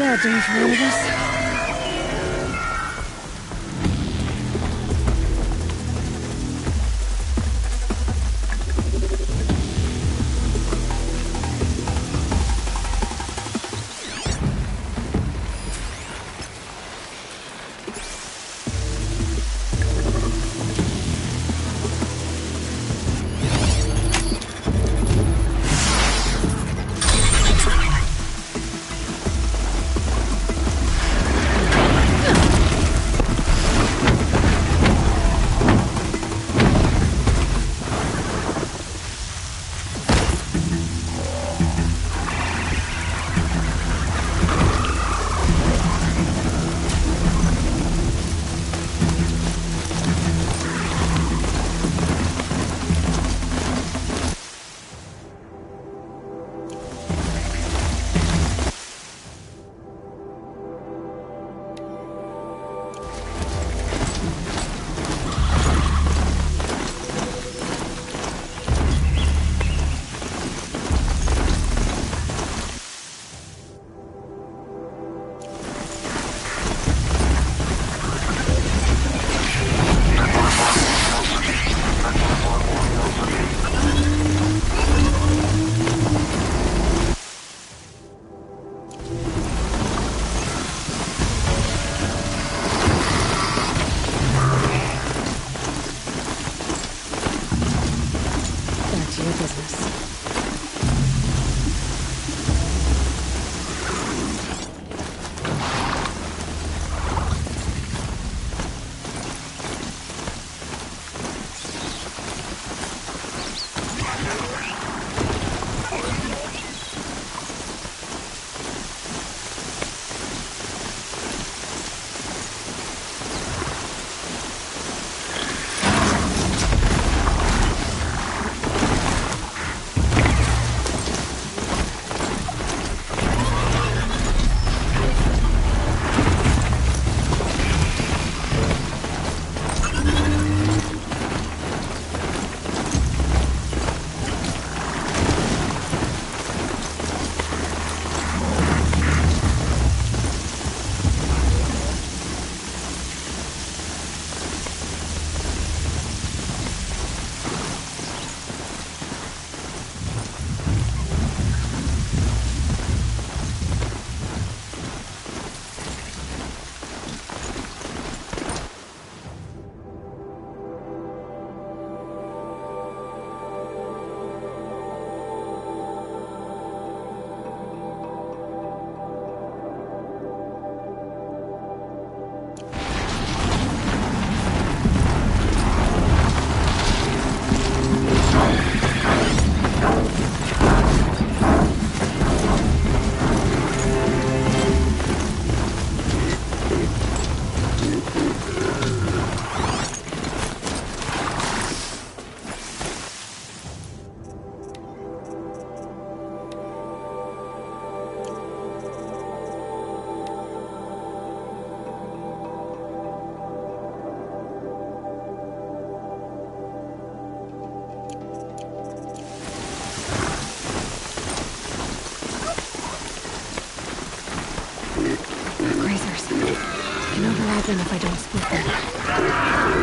Bad day for one of us. Even if I don't speak them.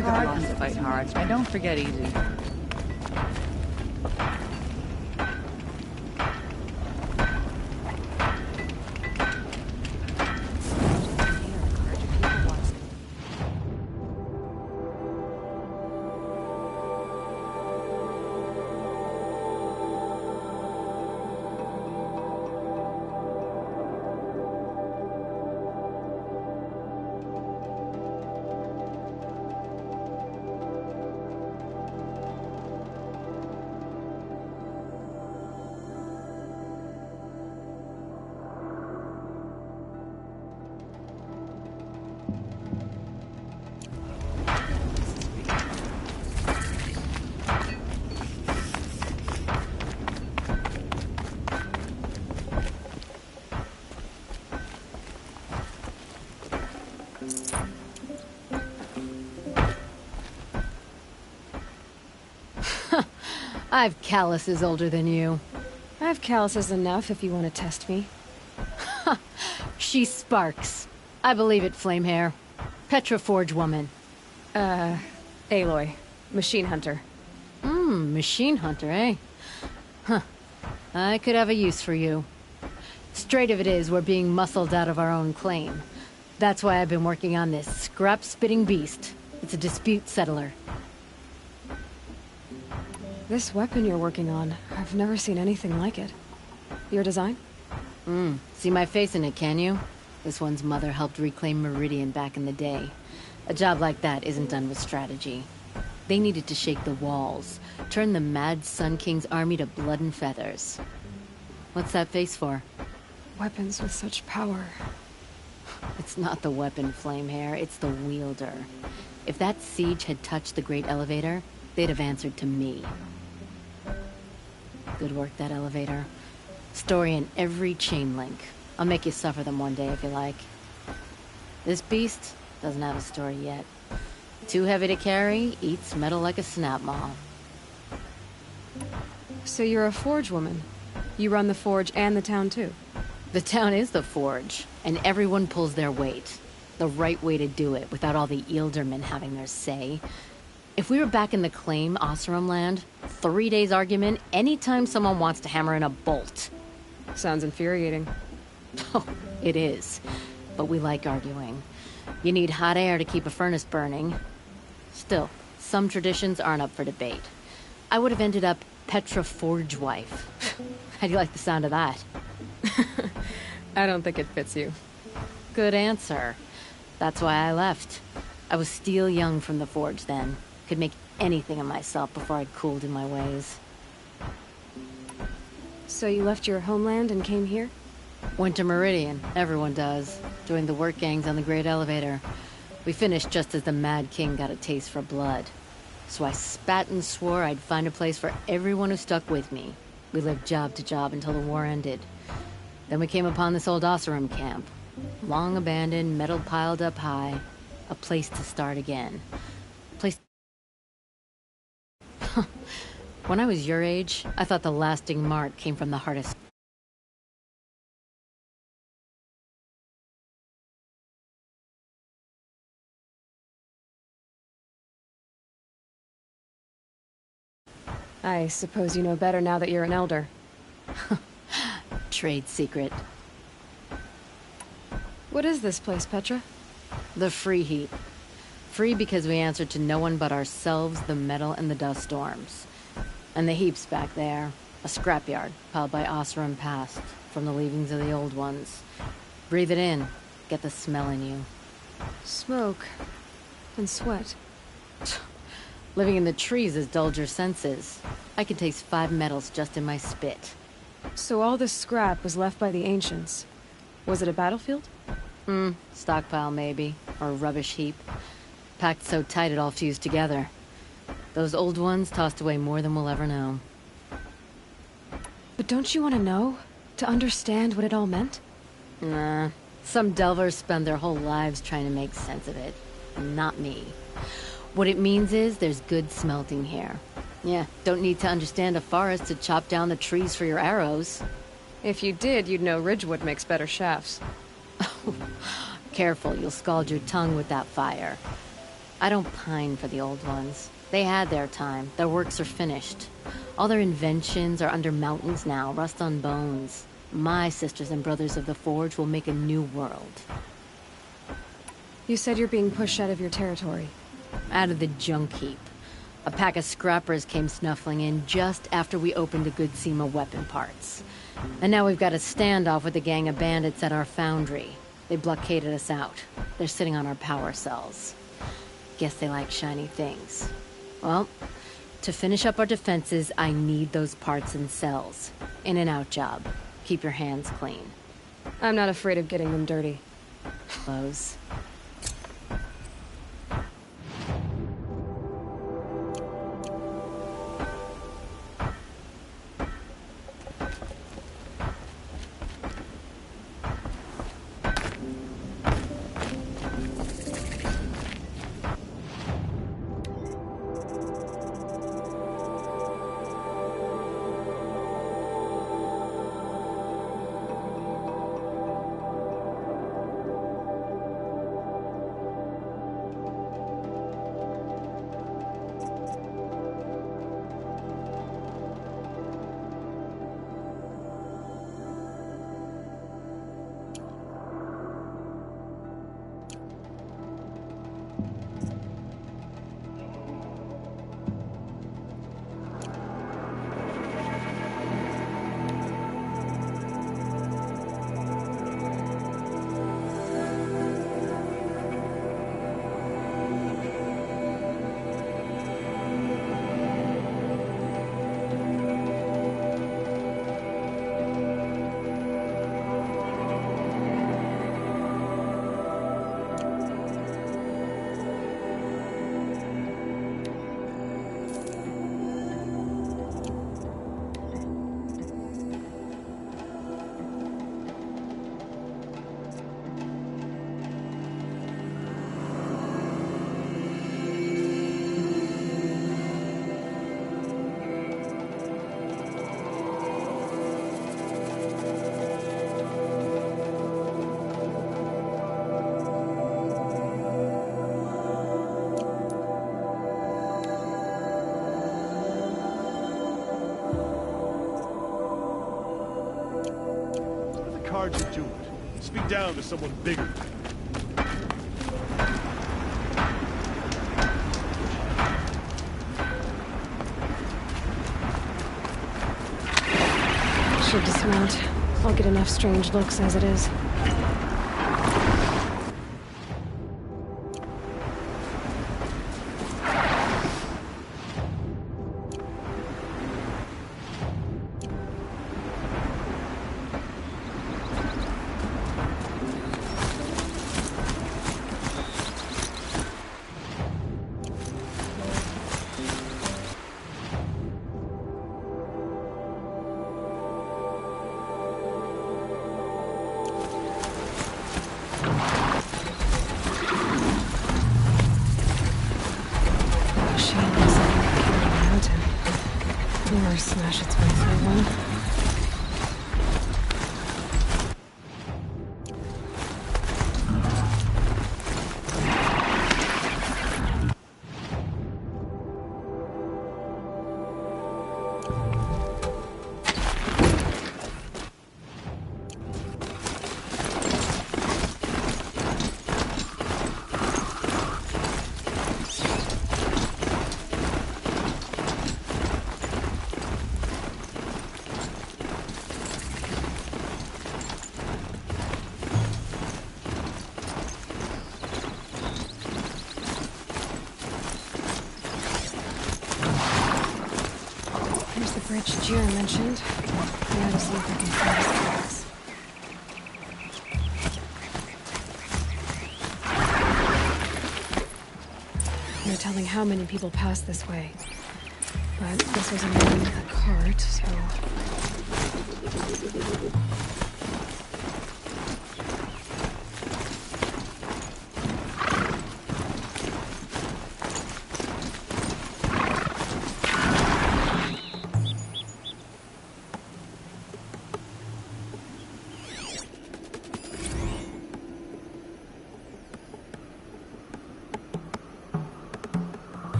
never got lost to fight hard. I don't forget easy. I've calluses older than you. I have calluses enough if you want to test me. She sparks. I believe it, Flamehair. Petra Forge woman. Aloy. Machine hunter. Machine hunter, eh? Huh. I could have a use for you. Straight of it is, we're being muscled out of our own claim. That's why I've been working on this scrap-spitting beast. It's a dispute settler. This weapon you're working on, I've never seen anything like it. Your design? See my face in it, can you? This one's mother helped reclaim Meridian back in the day. A job like that isn't done with strategy. They needed to shake the walls, turn the mad Sun King's army to blood and feathers. What's that face for? Weapons with such power. It's not the weapon, Flamehair, it's the wielder. If that siege had touched the Great Elevator, they'd have answered to me. Good work, that elevator. Story in every chain link. I'll make you suffer them one day if you like. This beast doesn't have a story yet. Too heavy to carry, eats metal like a snap maw. So you're a forge woman. You run the forge and the town too. The town is the forge, and everyone pulls their weight. The right way to do it, without all the Eildermen having their say. If we were back in the claim, Oseram land, 3 days argument anytime someone wants to hammer in a bolt. Sounds infuriating. Oh, it is. But we like arguing. You need hot air to keep a furnace burning. Still, some traditions aren't up for debate. I would have ended up Petra Forge wife. How do you like the sound of that? I don't think it fits you. Good answer. That's why I left. I was steel young from the forge then. Could make anything of myself before I'd cooled in my ways. So you left your homeland and came here? Went to Meridian. Everyone does. Joined the work gangs on the Great Elevator. We finished just as the Mad King got a taste for blood. So I spat and swore I'd find a place for everyone who stuck with me. We lived job to job until the war ended. Then we came upon this old Oseram camp. Long abandoned, metal piled up high. A place to start again. Place. When I was your age, I thought the lasting mark came from the hardest. I suppose you know better now that you're an elder. Trade secret. What is this place, Petra? The Free Heap. Free because we answer to no one but ourselves, the metal, and the dust storms. And the heap's back there. A scrapyard, piled by Oseram past, from the leavings of the old ones. Breathe it in. Get the smell in you. Smoke. And sweat. Living in the trees has dulled your senses. I can taste 5 metals just in my spit. So all this scrap was left by the ancients. Was it a battlefield? Stockpile maybe. Or a rubbish heap. Packed so tight it all fused together. Those old ones tossed away more than we'll ever know. But don't you want to know? To understand what it all meant? Nah. Some delvers spend their whole lives trying to make sense of it. Not me. What it means is there's good smelting here. Yeah, don't need to understand a forest to chop down the trees for your arrows. If you did, you'd know Ridgewood makes better shafts. Careful, you'll scald your tongue with that fire. I don't pine for the old ones. They had their time. Their works are finished. All their inventions are under mountains now, rust on bones. My sisters and brothers of the Forge will make a new world. You said you're being pushed out of your territory. Out of the junk heap. A pack of scrappers came snuffling in just after we opened the Good Seema weapon parts. And now we've got a standoff with a gang of bandits at our foundry. They blockaded us out. They're sitting on our power cells. Guess they like shiny things. Well, to finish up our defenses, I need those parts and cells. In and out job. Keep your hands clean. I'm not afraid of getting them dirty. Close. Cards to do it. Speak down to someone bigger. Should dismount. I'll get enough strange looks as it is. Smash its way through one. Bridge Jira mentioned. Now to see if I can find his tracks. No telling how many people pass this way. But this was a man with a cart, so...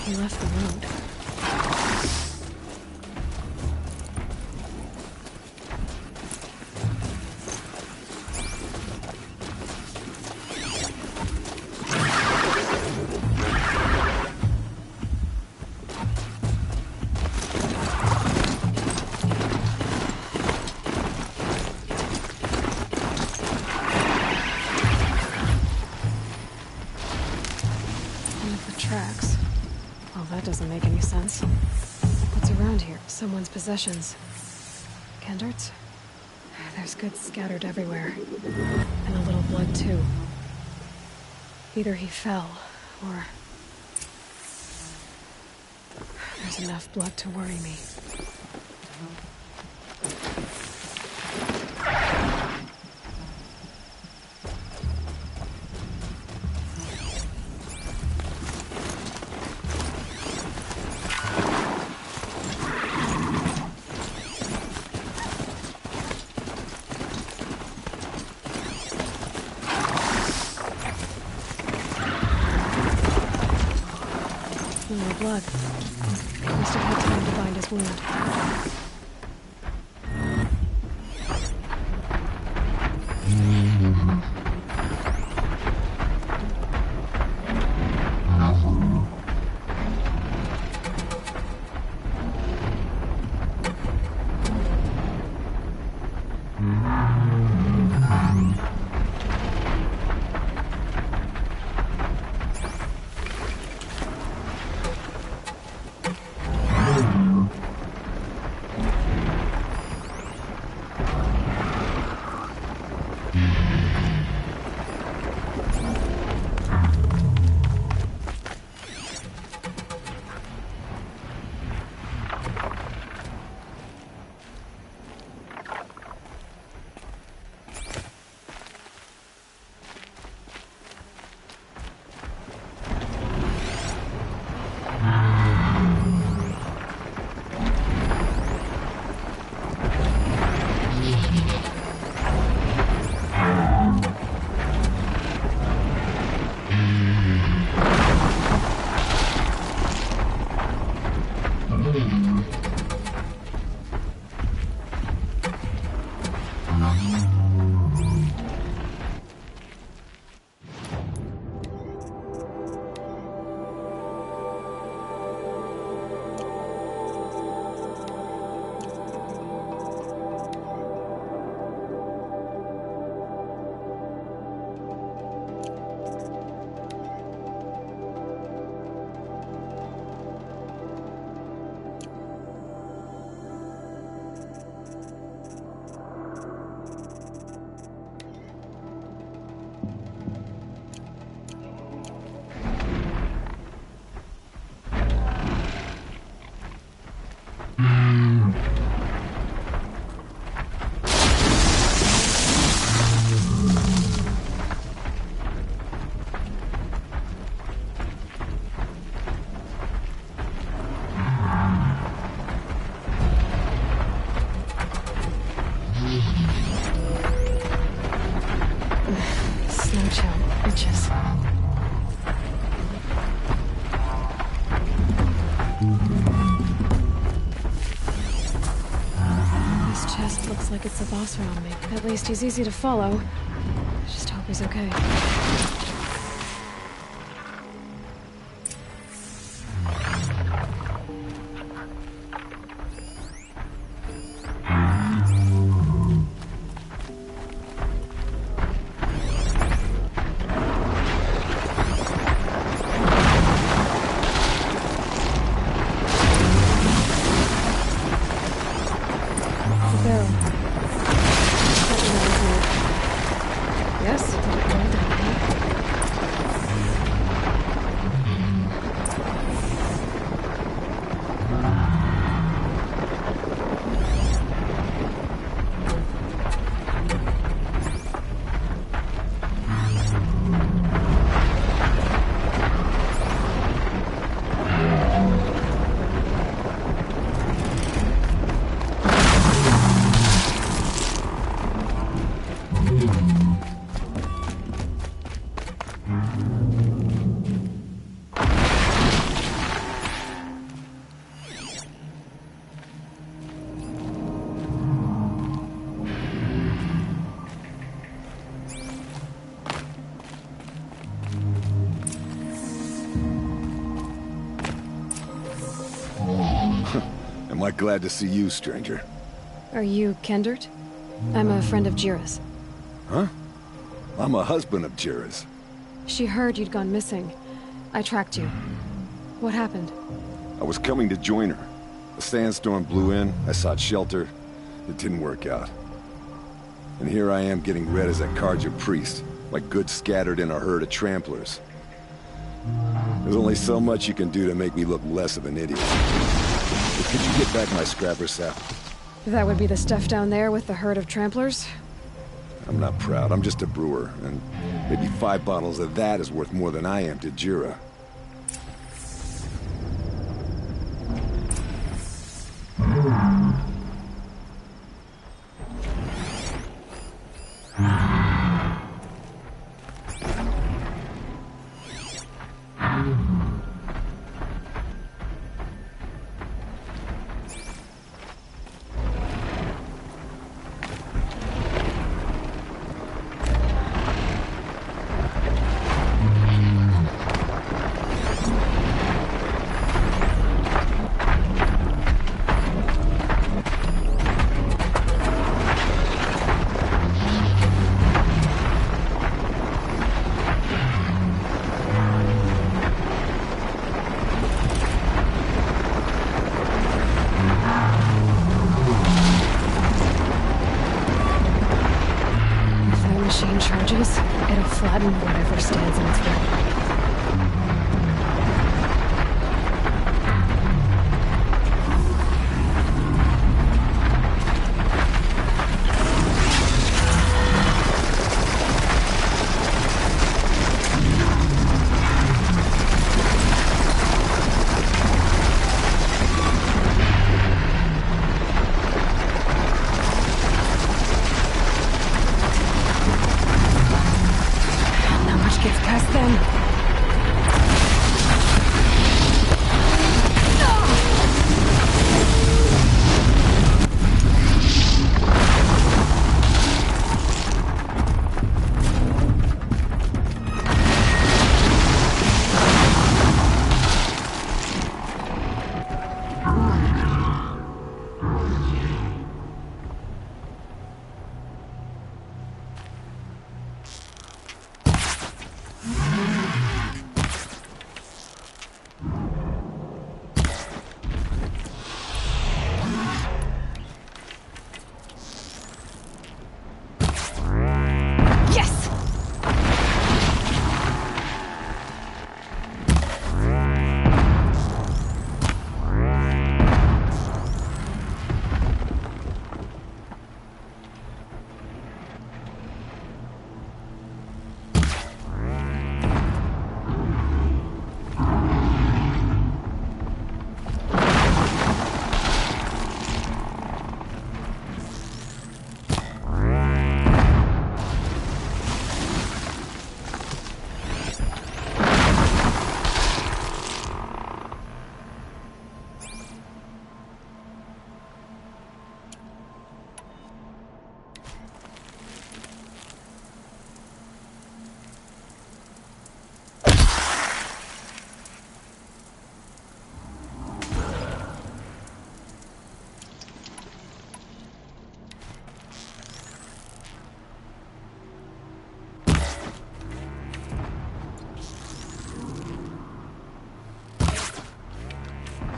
He left the road. One of the tracks. Well, that doesn't make any sense. What's around here? Someone's possessions. Kendart's? There's goods scattered everywhere. And a little blood, too. Either he fell, or... There's enough blood to worry me. No more blood. Must have had time to bind his wound. Looks like it's the boss around me. At least he's easy to follow. I just hope he's okay. The barrel. Yes? Did it go down? Am I glad to see you, stranger? Are you Kendert? I'm a friend of Jira's. Huh? I'm a husband of Jira's. She heard you'd gone missing. I tracked you. What happened? I was coming to join her. A sandstorm blew in, I sought shelter. It didn't work out. And here I am getting read as a Carja priest, my goods scattered in a herd of tramplers. There's only so much you can do to make me look less of an idiot. But could you get back my scrapper sap? That would be the stuff down there with the herd of tramplers? I'm not proud, I'm just a brewer, and maybe 5 bottles of that is worth more than I am to Jira. Charges, it'll flatten whatever stands in its way. Gets past them.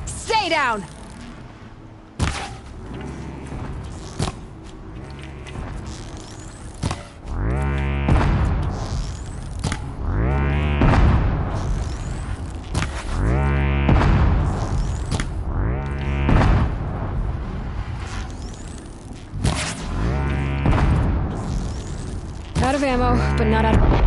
Stay down! Out of ammo, but not out of...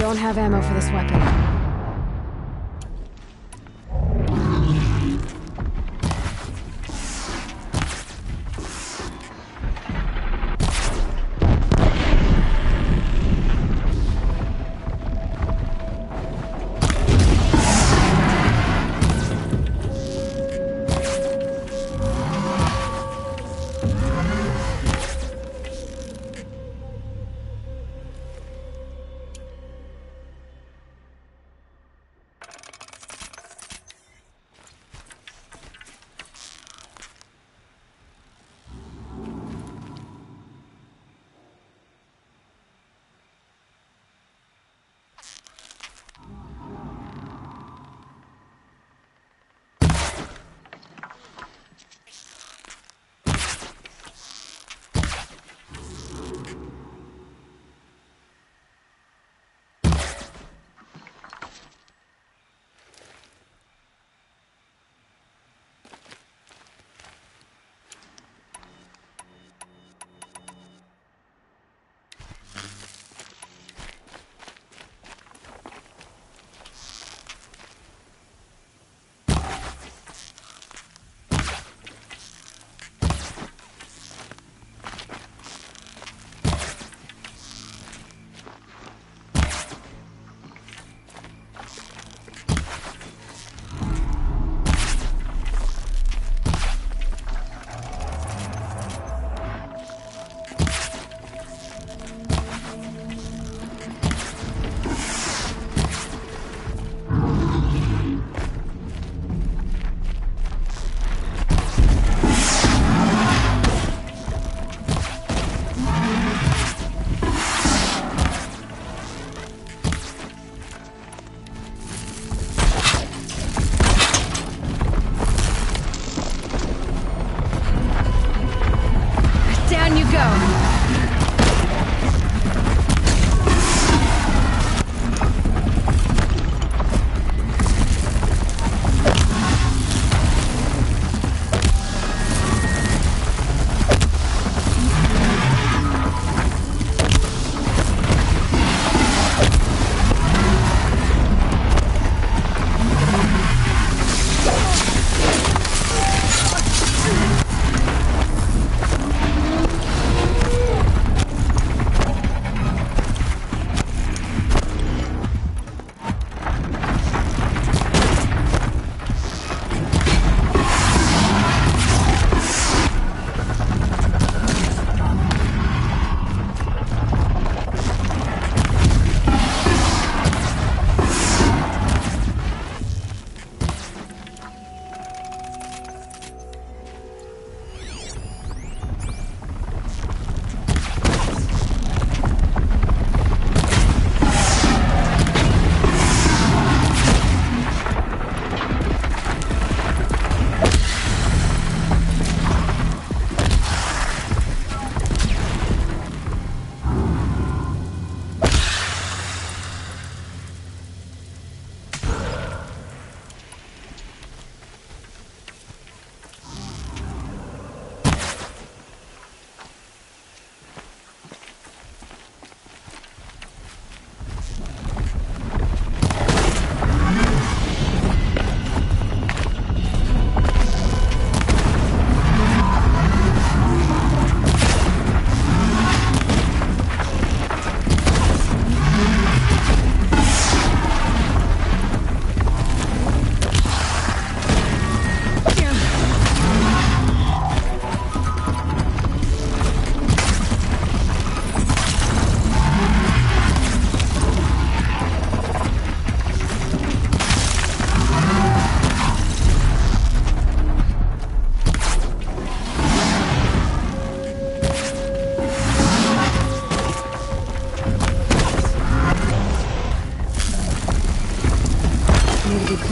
don't have ammo for this weapon.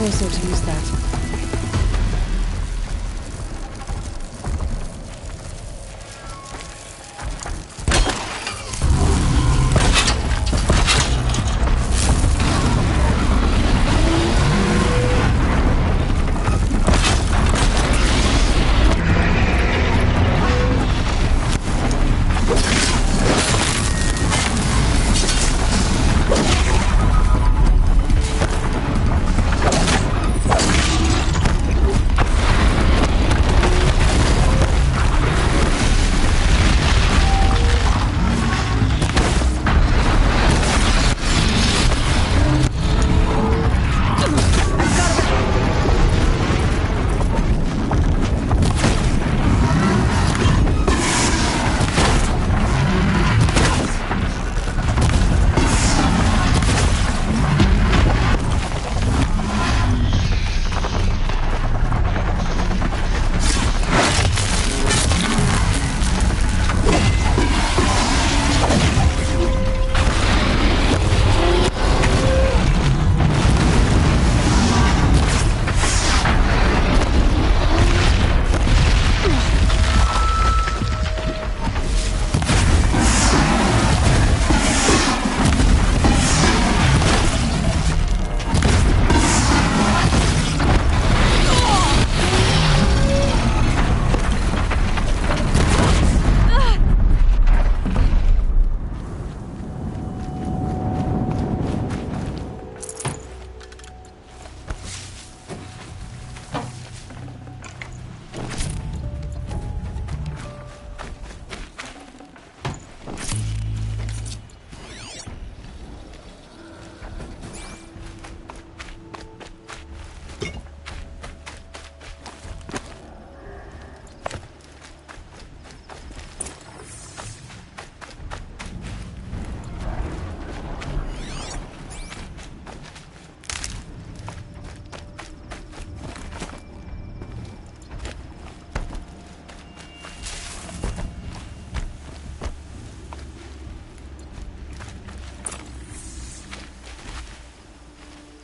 closer to use that.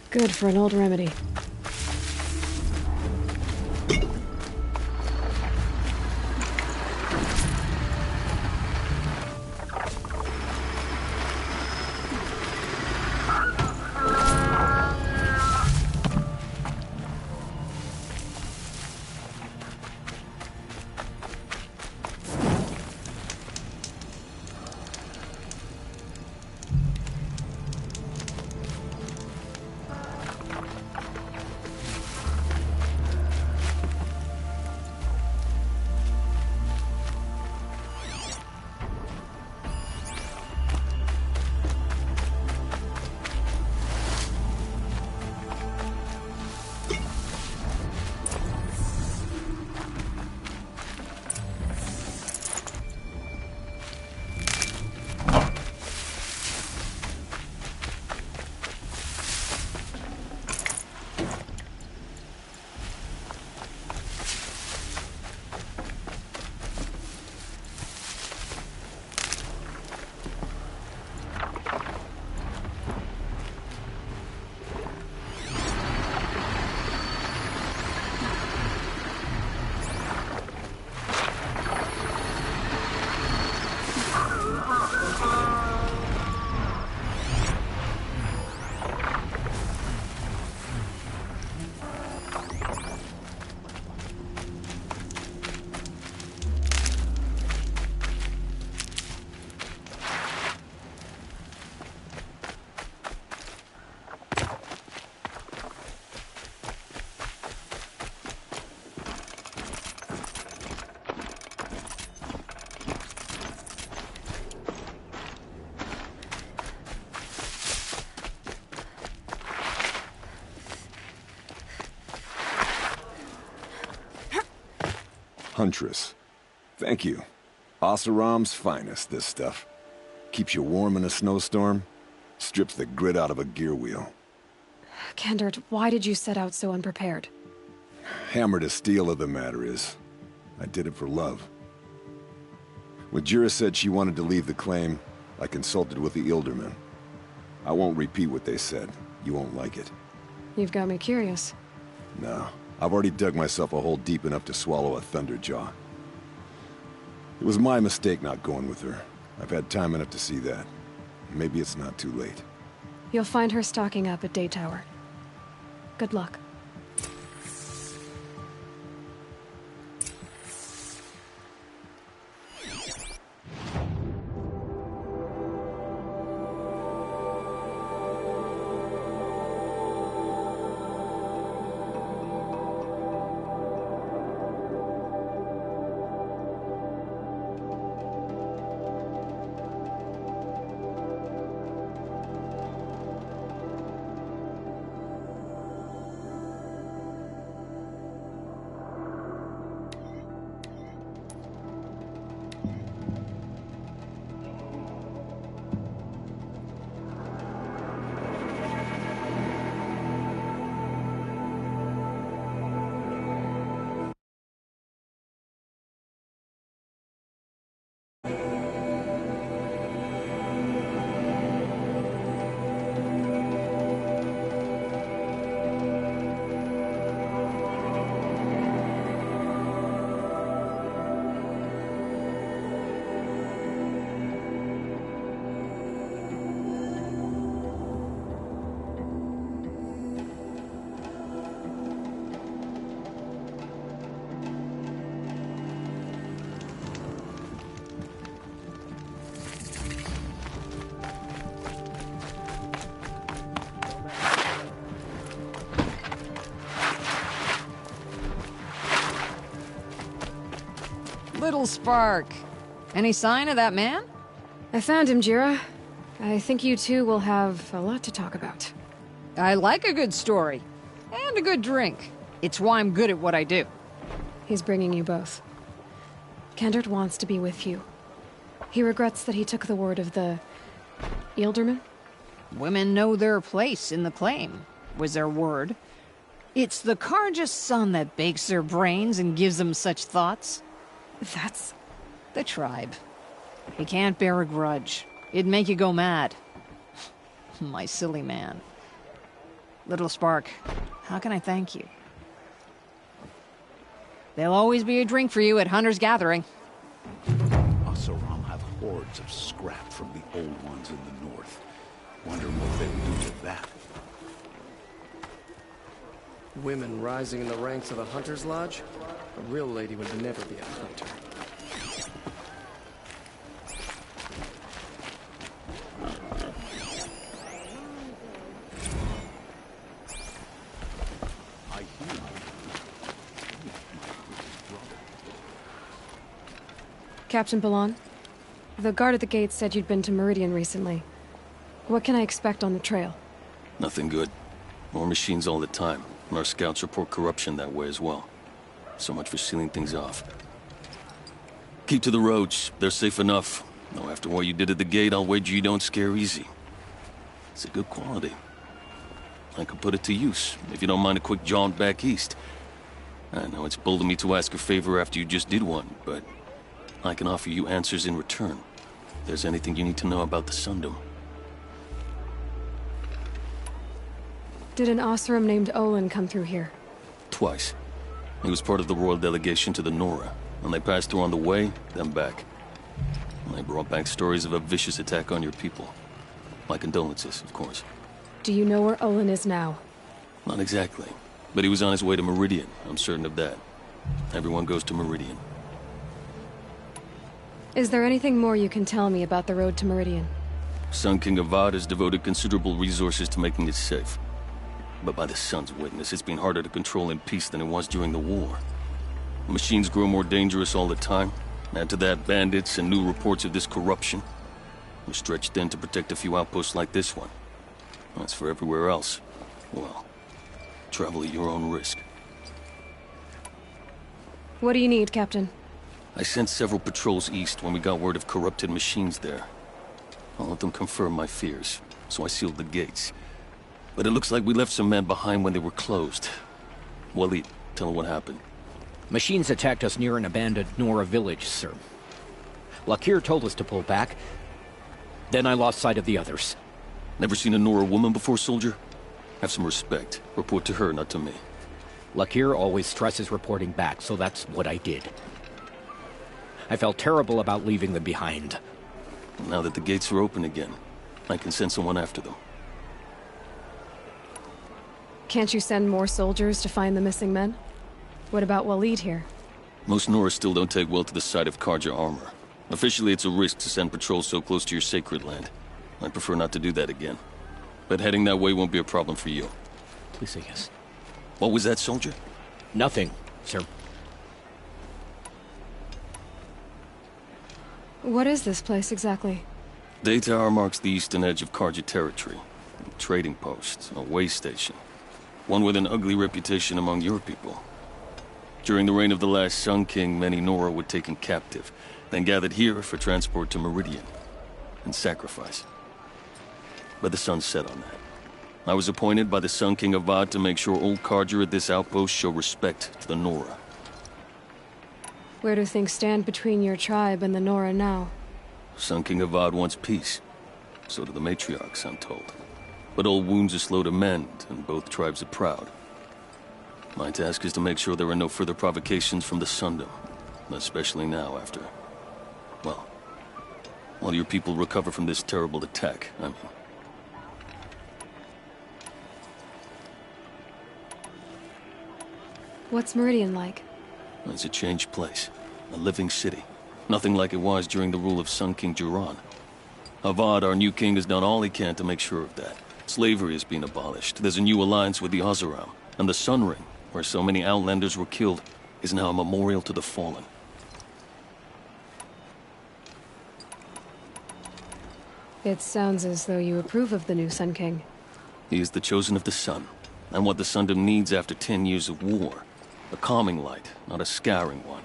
Good for an old remedy. Huntress. Thank you. Oseram's finest, this stuff. Keeps you warm in a snowstorm, strips the grit out of a gear wheel. Kendert, why did you set out so unprepared? Hammer to steel of the matter is, I did it for love. When Jira said she wanted to leave the claim, I consulted with the Ildermen. I won't repeat what they said. You won't like it. You've got me curious. No, I've already dug myself a hole deep enough to swallow a Thunderjaw. It was my mistake not going with her. I've had time enough to see that. Maybe it's not too late. You'll find her stocking up at Daytower. Good luck. Little Spark. Any sign of that man? I found him, Jira. I think you two will have a lot to talk about. I like a good story. And a good drink. It's why I'm good at what I do. He's bringing you both. Kendrick wants to be with you. He regrets that he took the word of the... Ealdorman? Women know their place in the claim, was their word. It's the Carja's son that bakes their brains and gives them such thoughts. That's... The tribe. He can't bear a grudge. It'd make you go mad. My silly man. Little Spark, how can I thank you? There'll always be a drink for you at Hunter's Gathering. Oseram have hordes of scrap from the old ones in the north. Wonder what they would do with that. Women rising in the ranks of the Hunter's Lodge? A real lady would never be a hunter. Captain Balan, the guard at the gate said you'd been to Meridian recently. What can I expect on the trail? Nothing good. More machines all the time, and our scouts report corruption that way as well. So much for sealing things off. Keep to the roads. They're safe enough. Though after what you did at the gate, I'll wager you don't scare easy. It's a good quality. I could put it to use, if you don't mind a quick jaunt back east. I know it's bold of me to ask a favor after you just did one, but I can offer you answers in return. If there's anything you need to know about the Sundom. Did an Oseram named Olin come through here? Twice. He was part of the royal delegation to the Nora, and they passed through on the way, then back. And they brought back stories of a vicious attack on your people. My condolences, of course. Do you know where Olin is now? Not exactly, but he was on his way to Meridian, I'm certain of that. Everyone goes to Meridian. Is there anything more you can tell me about the road to Meridian? Sun King Avad has devoted considerable resources to making it safe. But by the Sun's witness, it's been harder to control in peace than it was during the war. Machines grow more dangerous all the time. Add to that bandits and new reports of this corruption. We're stretched thin to protect a few outposts like this one. As for everywhere else, well, travel at your own risk. What do you need, Captain? I sent several patrols east when we got word of corrupted machines there. All of them confirmed my fears, so I sealed the gates. But it looks like we left some men behind when they were closed. Waleed, tell them what happened. Machines attacked us near an abandoned Nora village, sir. Lakir told us to pull back. Then I lost sight of the others. Never seen a Nora woman before, soldier? Have some respect. Report to her, not to me. Lakir always stresses reporting back, so that's what I did. I felt terrible about leaving them behind. Now that the gates are open again, I can send someone after them. Can't you send more soldiers to find the missing men? What about Waleed here? Most Nora still don't take well to the sight of Carja armor. Officially, it's a risk to send patrols so close to your sacred land. I'd prefer not to do that again. But heading that way won't be a problem for you. Please say yes. What was that, soldier? Nothing, sir. What is this place exactly? Day Tower marks the eastern edge of Carja territory. A trading post, a way station. One with an ugly reputation among your people. During the reign of the last Sun King, many Nora were taken captive, then gathered here for transport to Meridian, and sacrifice. But the sun set on that. I was appointed by the Sun King Avad to make sure old Carja at this outpost show respect to the Nora. Where do things stand between your tribe and the Nora now? Sun King Avad wants peace. So do the matriarchs, I'm told. But old wounds are slow to mend, and both tribes are proud. My task is to make sure there are no further provocations from the Sundom. Especially now after... well, while your people recover from this terrible attack, I mean. What's Meridian like? It's a changed place. A living city. Nothing like it was during the rule of Sun King Jiran. Avad, our new king, has done all he can to make sure of that. Slavery has been abolished. There's a new alliance with the Oseram. And the Sun Ring, where so many Outlanders were killed, is now a memorial to the fallen. It sounds as though you approve of the new Sun King. He is the chosen of the Sun. and what the Sundom needs after 10 years of war. A calming light, not a scouring one.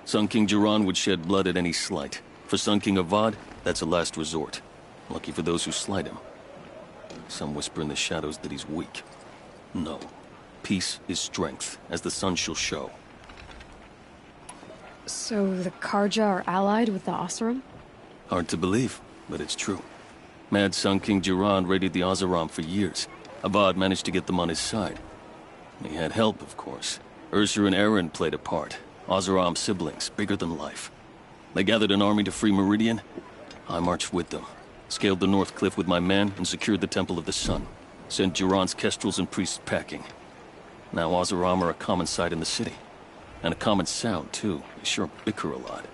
Sun King Jiran would shed blood at any slight. For Sun King Avad, that's a last resort. Lucky for those who slight him. Some whisper in the shadows that he's weak. No. Peace is strength, as the sun shall show. So the Karja are allied with the Oseram? Hard to believe, but it's true. Mad Sun King Jiran raided the Oseram for years. Avad managed to get them on his side. He had help, of course. Ursur and Eren played a part. Oseram siblings, bigger than life. They gathered an army to free Meridian. I marched with them. Scaled the North Cliff with my men and secured the Temple of the Sun. Sent Jiran's kestrels and priests packing. Now Oseram are a common sight in the city. And a common sound, too. They sure bicker a lot.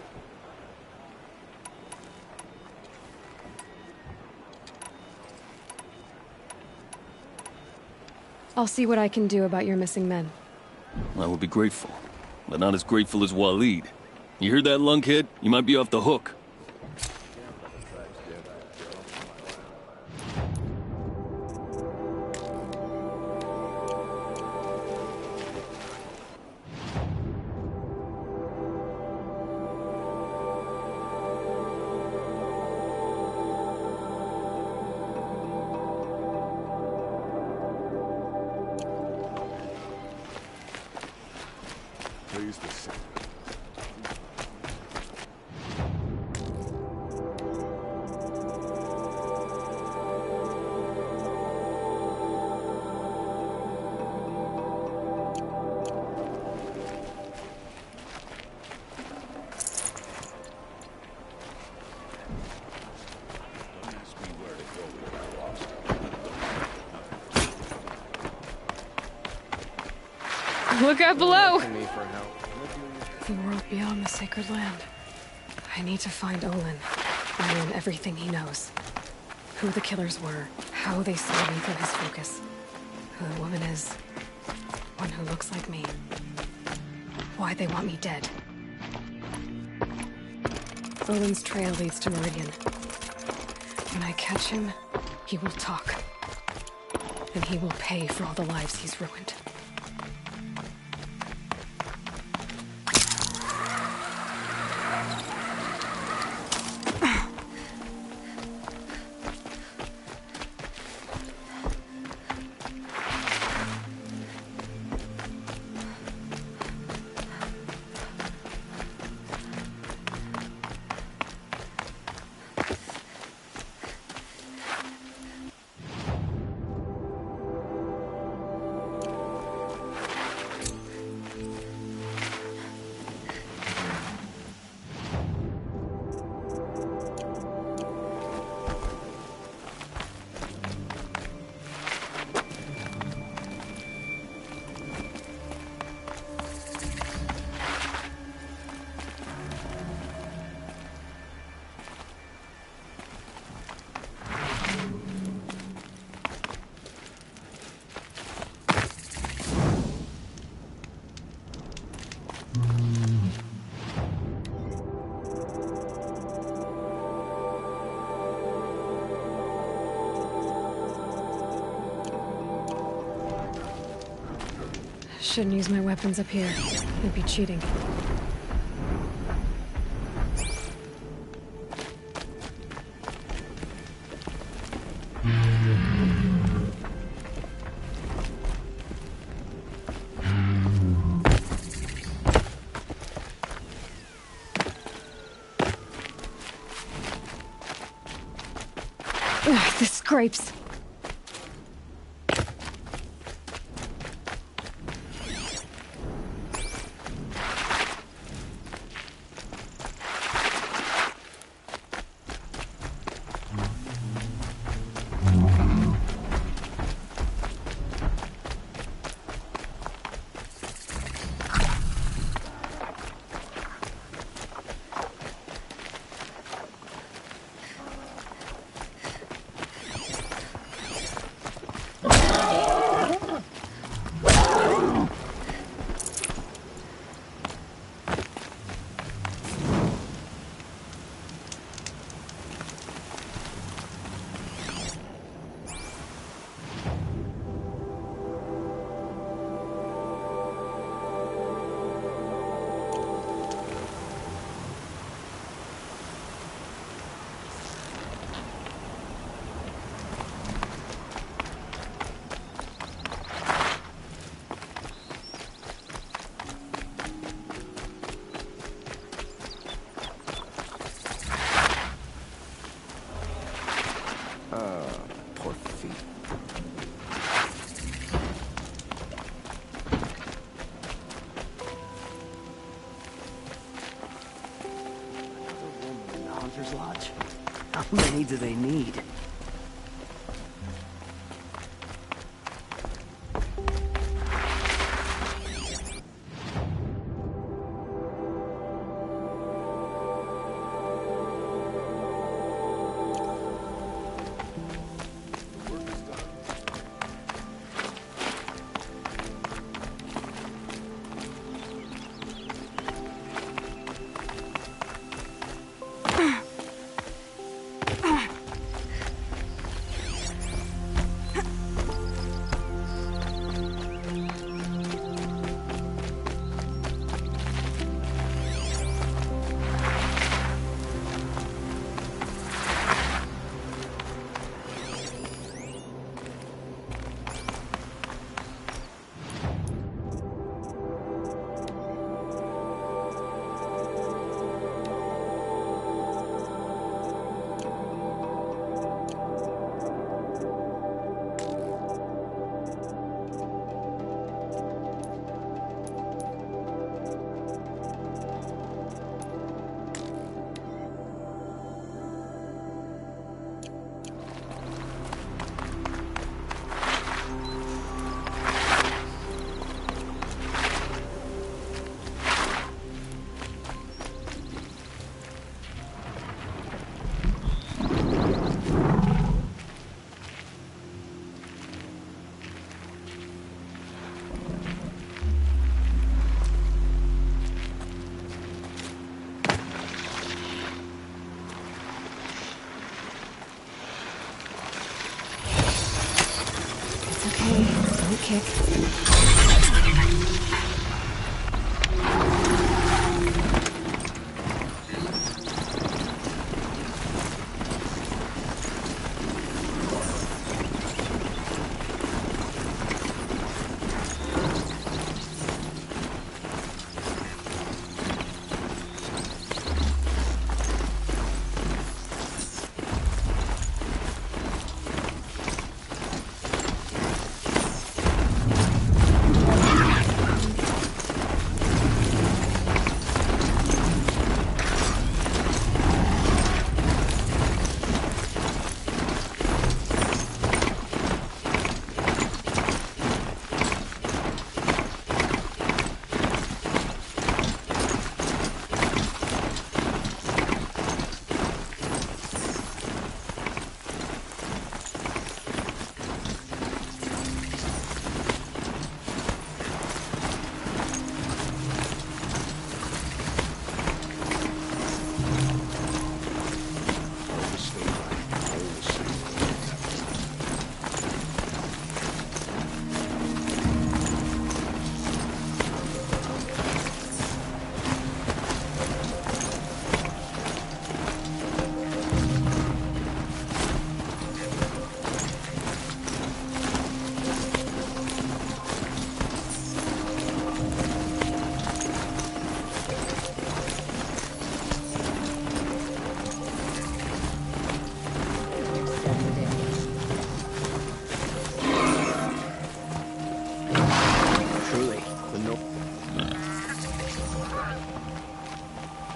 I'll see what I can do about your missing men. I will be grateful, but not as grateful as Waleed. You heard that, lunkhead? You might be off the hook. Please be safe. Look out below! Me for help. The world beyond the sacred land. I need to find Olin. And learn everything he knows. Who the killers were, how they saw me through his focus. Who the woman is. One who looks like me. Why they want me dead. Olin's trail leads to Meridian. When I catch him, he will talk. And he will pay for all the lives he's ruined. Shouldn't use my weapons up here. It'd be cheating. Ugh, this scrapes. Hunter's Lodge. How many do they need? Don't kick.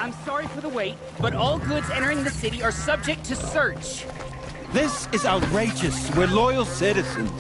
I'm sorry for the wait, but all goods entering the city are subject to search. This is outrageous. We're loyal citizens.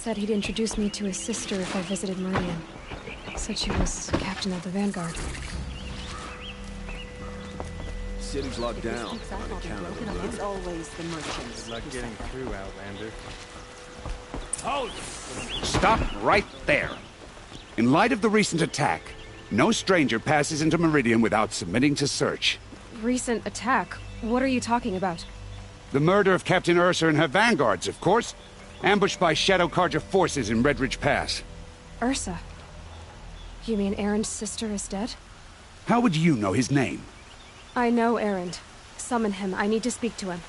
said he'd introduce me to his sister if I visited Meridian. Said she was captain of the Vanguard. City's locked down. On account of It's always the merchants. Good luck getting through, Outlander. Halt! Stop right there. In light of the recent attack, no stranger passes into Meridian without submitting to search. Recent attack? What are you talking about? The murder of Captain Ursa and her vanguards, of course. Ambushed by Shadow Carja forces in Redridge Pass. Ursa? You mean Erend's sister is dead? How would you know his name? I know Erend. Summon him. I need to speak to him.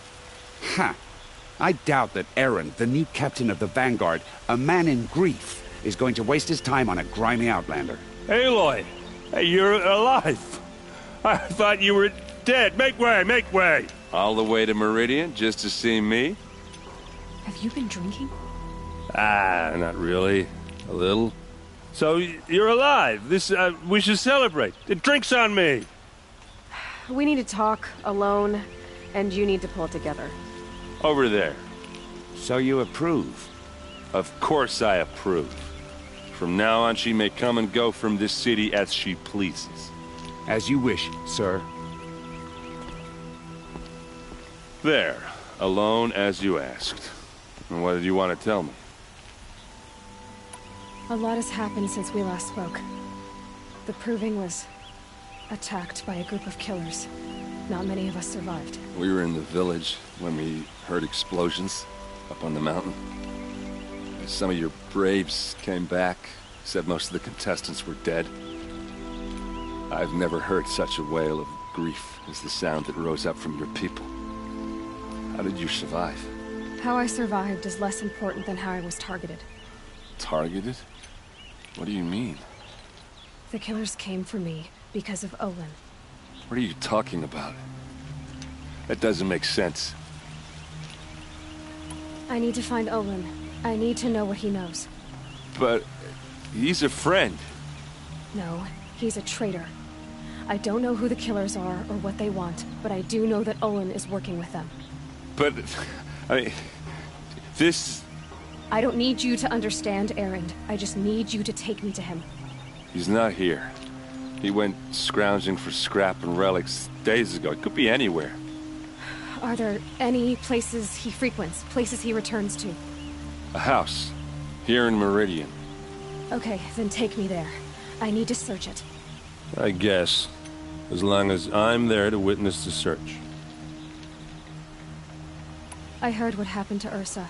Ha! I doubt that Erend, the new captain of the Vanguard, a man in grief, is going to waste his time on a grimy outlander. Aloy! Hey, you're alive! I thought you were dead. Make way, make way! All the way to Meridian just to see me? Have you been drinking? Ah, not really. A little. So, you're alive. We should celebrate. Drinks on me! We need to talk, alone, and you need to pull it together. Over there. So you approve? Of course I approve. From now on, she may come and go from this city as she pleases. As you wish, sir. There. Alone as you asked. And what did you want to tell me? A lot has happened since we last spoke. The Proving was attacked by a group of killers. Not many of us survived. We were in the village when we heard explosions up on the mountain. Some of your braves came back, said most of the contestants were dead. I've never heard such a wail of grief as the sound that rose up from your people. How did you survive? How I survived is less important than how I was targeted. Targeted? What do you mean? The killers came for me because of Olin. What are you talking about? That doesn't make sense. I need to find Olin. I need to know what he knows. But he's a friend. No, he's a traitor. I don't know who the killers are or what they want, but I do know that Olin is working with them. But, I mean, this... I don't need you to understand, Erend. I just need you to take me to him. He's not here. He went scrounging for scrap and relics days ago. It could be anywhere. Are there any places he frequents, places he returns to? A house. Here in Meridian. Okay, then take me there. I need to search it. I guess. As long as I'm there to witness the search. I heard what happened to Ursa.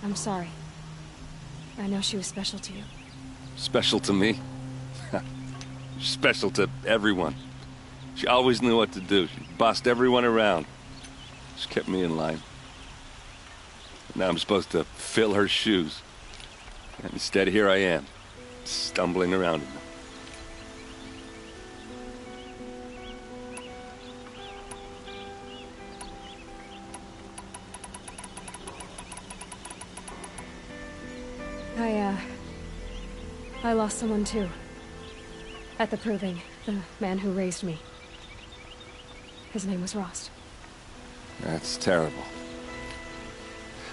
I'm sorry. I know she was special to you. Special to me? Special to everyone. She always knew what to do. She bossed everyone around. She kept me in line. Now I'm supposed to fill her shoes. And instead, here I am, stumbling around in them. I lost someone too. At the Proving, the man who raised me. His name was Rost. That's terrible.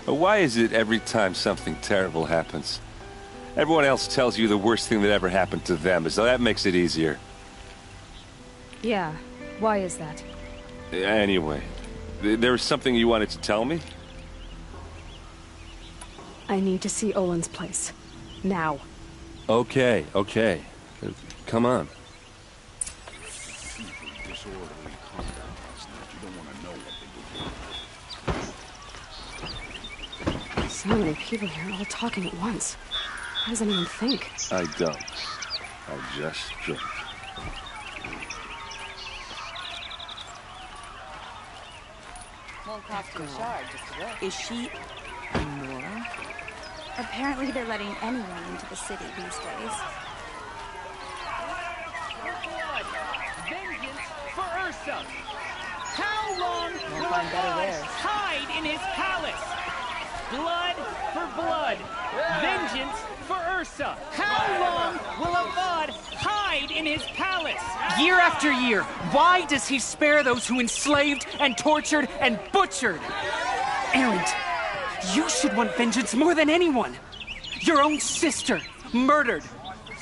But why is it every time something terrible happens, everyone else tells you the worst thing that ever happened to them, as though that makes it easier? Yeah, why is that? Anyway, there was something you wanted to tell me? I need to see Olin's place. Now. Okay. Come on. So many people here all talking at once. How does anyone think? I don't. I just drink. Won't cost you a shard just to look. Is she immoral? Apparently they're letting anyone into the city these days. Vengeance for Ursa! How long will find better Avad wares. hide in his palace? Blood for blood. Vengeance for Ursa. How long will Avad hide in his palace? Year after year, why does he spare those who enslaved and tortured and butchered? Erend, you should want vengeance more than anyone. Your own sister, murdered.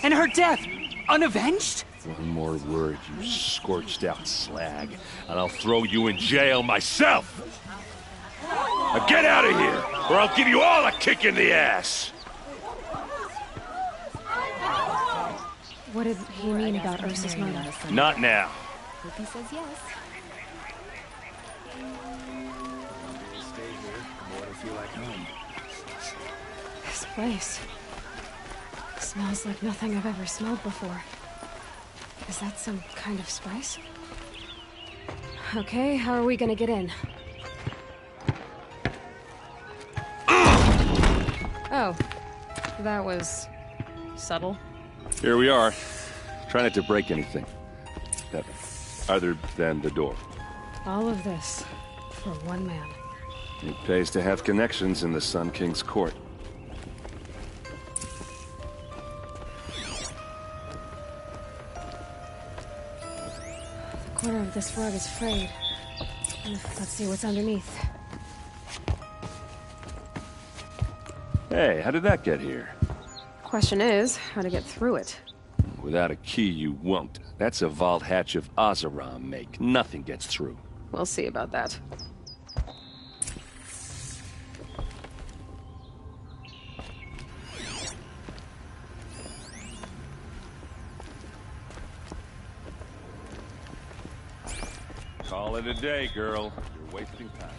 And her death, unavenged? One more word, you scorched out slag, and I'll throw you in jail myself! Now get out of here, or I'll give you all a kick in the ass! What did he mean about Ursa's murder? Not now. Hope he says yes. This place smells like nothing I've ever smelled before. Is that some kind of spice? Okay, how are we gonna get in? Oh, that was subtle. Here we are. Try not to break anything. Other than the door. All of this for one man. It pays to have connections in the Sun King's court. The corner of this rug is frayed. Let's see what's underneath. Hey, how did that get here? Question is, how to get through it. Without a key, you won't. That's a vault hatch of Oseram make. Nothing gets through. We'll see about that. Call it a day, girl. You're wasting time.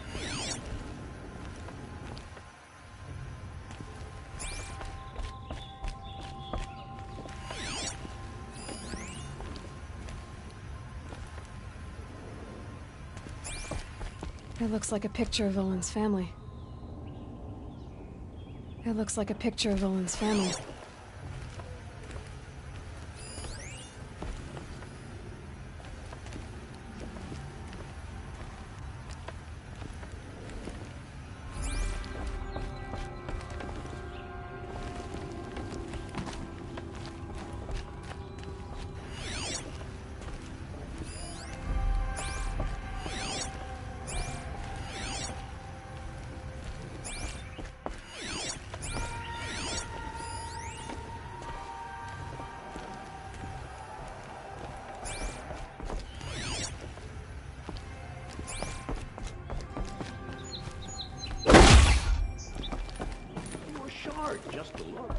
It looks like a picture of Olin's family. It looks like a picture of Olin's family. Just a look.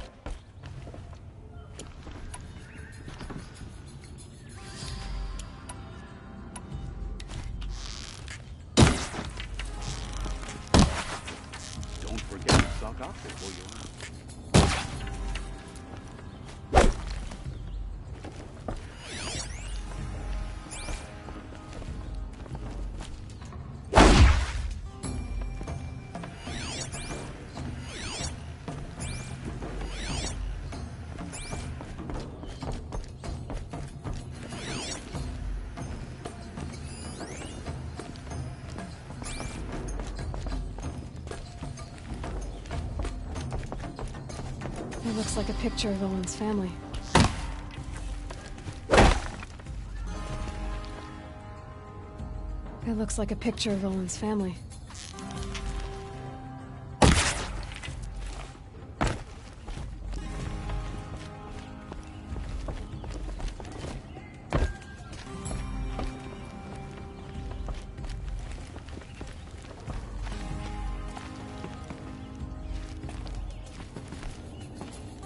Don't forget to stock up before you leave. It looks like a picture of Olin's family. It looks like a picture of Olin's family.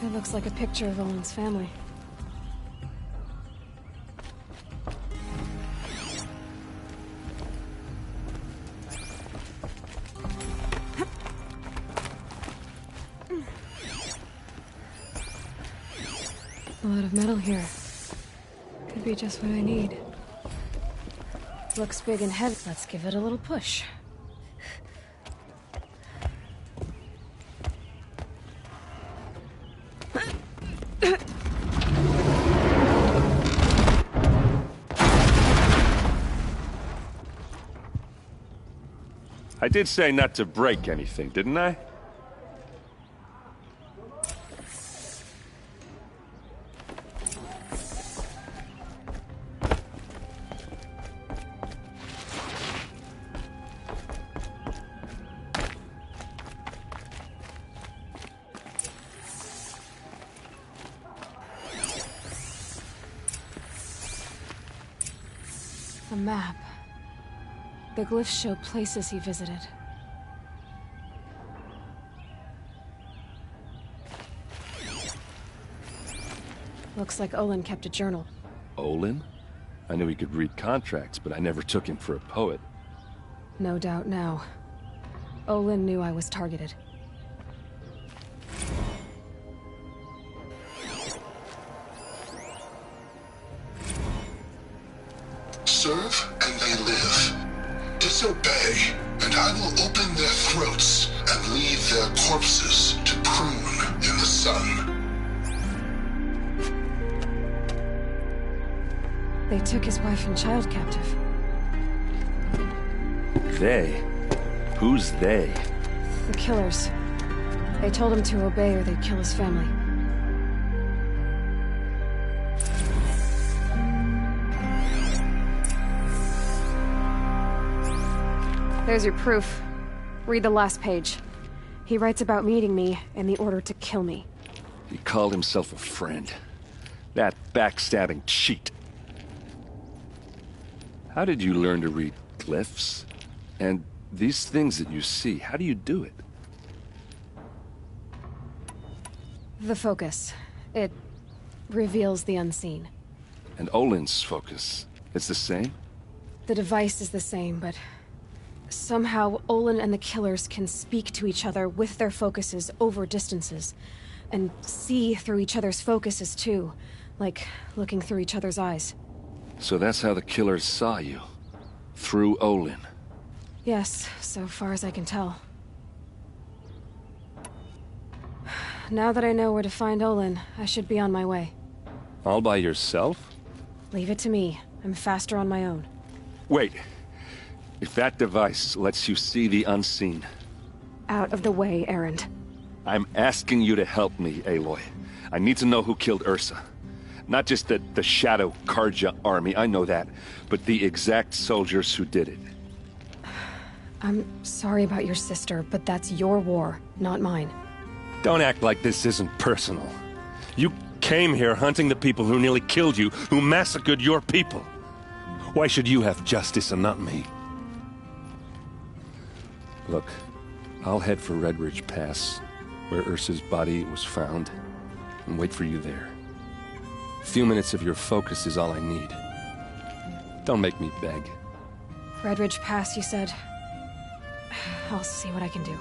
It looks like a picture of Olin's family. A lot of metal here. Could be just what I need. Looks big and heavy. Let's give it a little push. I did say not to break anything, didn't I? A map. The glyphs show places he visited. Looks like Olin kept a journal. Olin? I knew he could read contracts, but I never took him for a poet. No doubt now. Olin knew I was targeted. Serve and they live. Disobey, and I will open their throats and leave their corpses to prune in the sun. They took his wife and child captive. They? Who's they? The killers. They told him to obey or they'd kill his family. There's your proof. Read the last page. He writes about meeting me and the order to kill me. He called himself a friend. That backstabbing cheat. How did you learn to read glyphs? And these things that you see, how do you do it? The focus. It reveals the unseen. And Olin's focus, it's the same? The device is the same, but somehow Olin and the killers can speak to each other with their focuses over distances. And see through each other's focuses too, like looking through each other's eyes. So that's how the killers saw you? Through Olin? Yes, so far as I can tell. Now that I know where to find Olin, I should be on my way. All by yourself? Leave it to me. I'm faster on my own. Wait. If that device lets you see the unseen... Out of the way, Erend. I'm asking you to help me, Aloy. I need to know who killed Ursa. Not just the Shadow Carja army, I know that, but the exact soldiers who did it. I'm sorry about your sister, but that's your war, not mine. Don't act like this isn't personal. You came here hunting the people who nearly killed you, who massacred your people. Why should you have justice and not me? Look, I'll head for Red Ridge Pass, where Ursa's body was found, and wait for you there. A few minutes of your focus is all I need. Don't make me beg. Red Ridge Pass, you said? I'll see what I can do.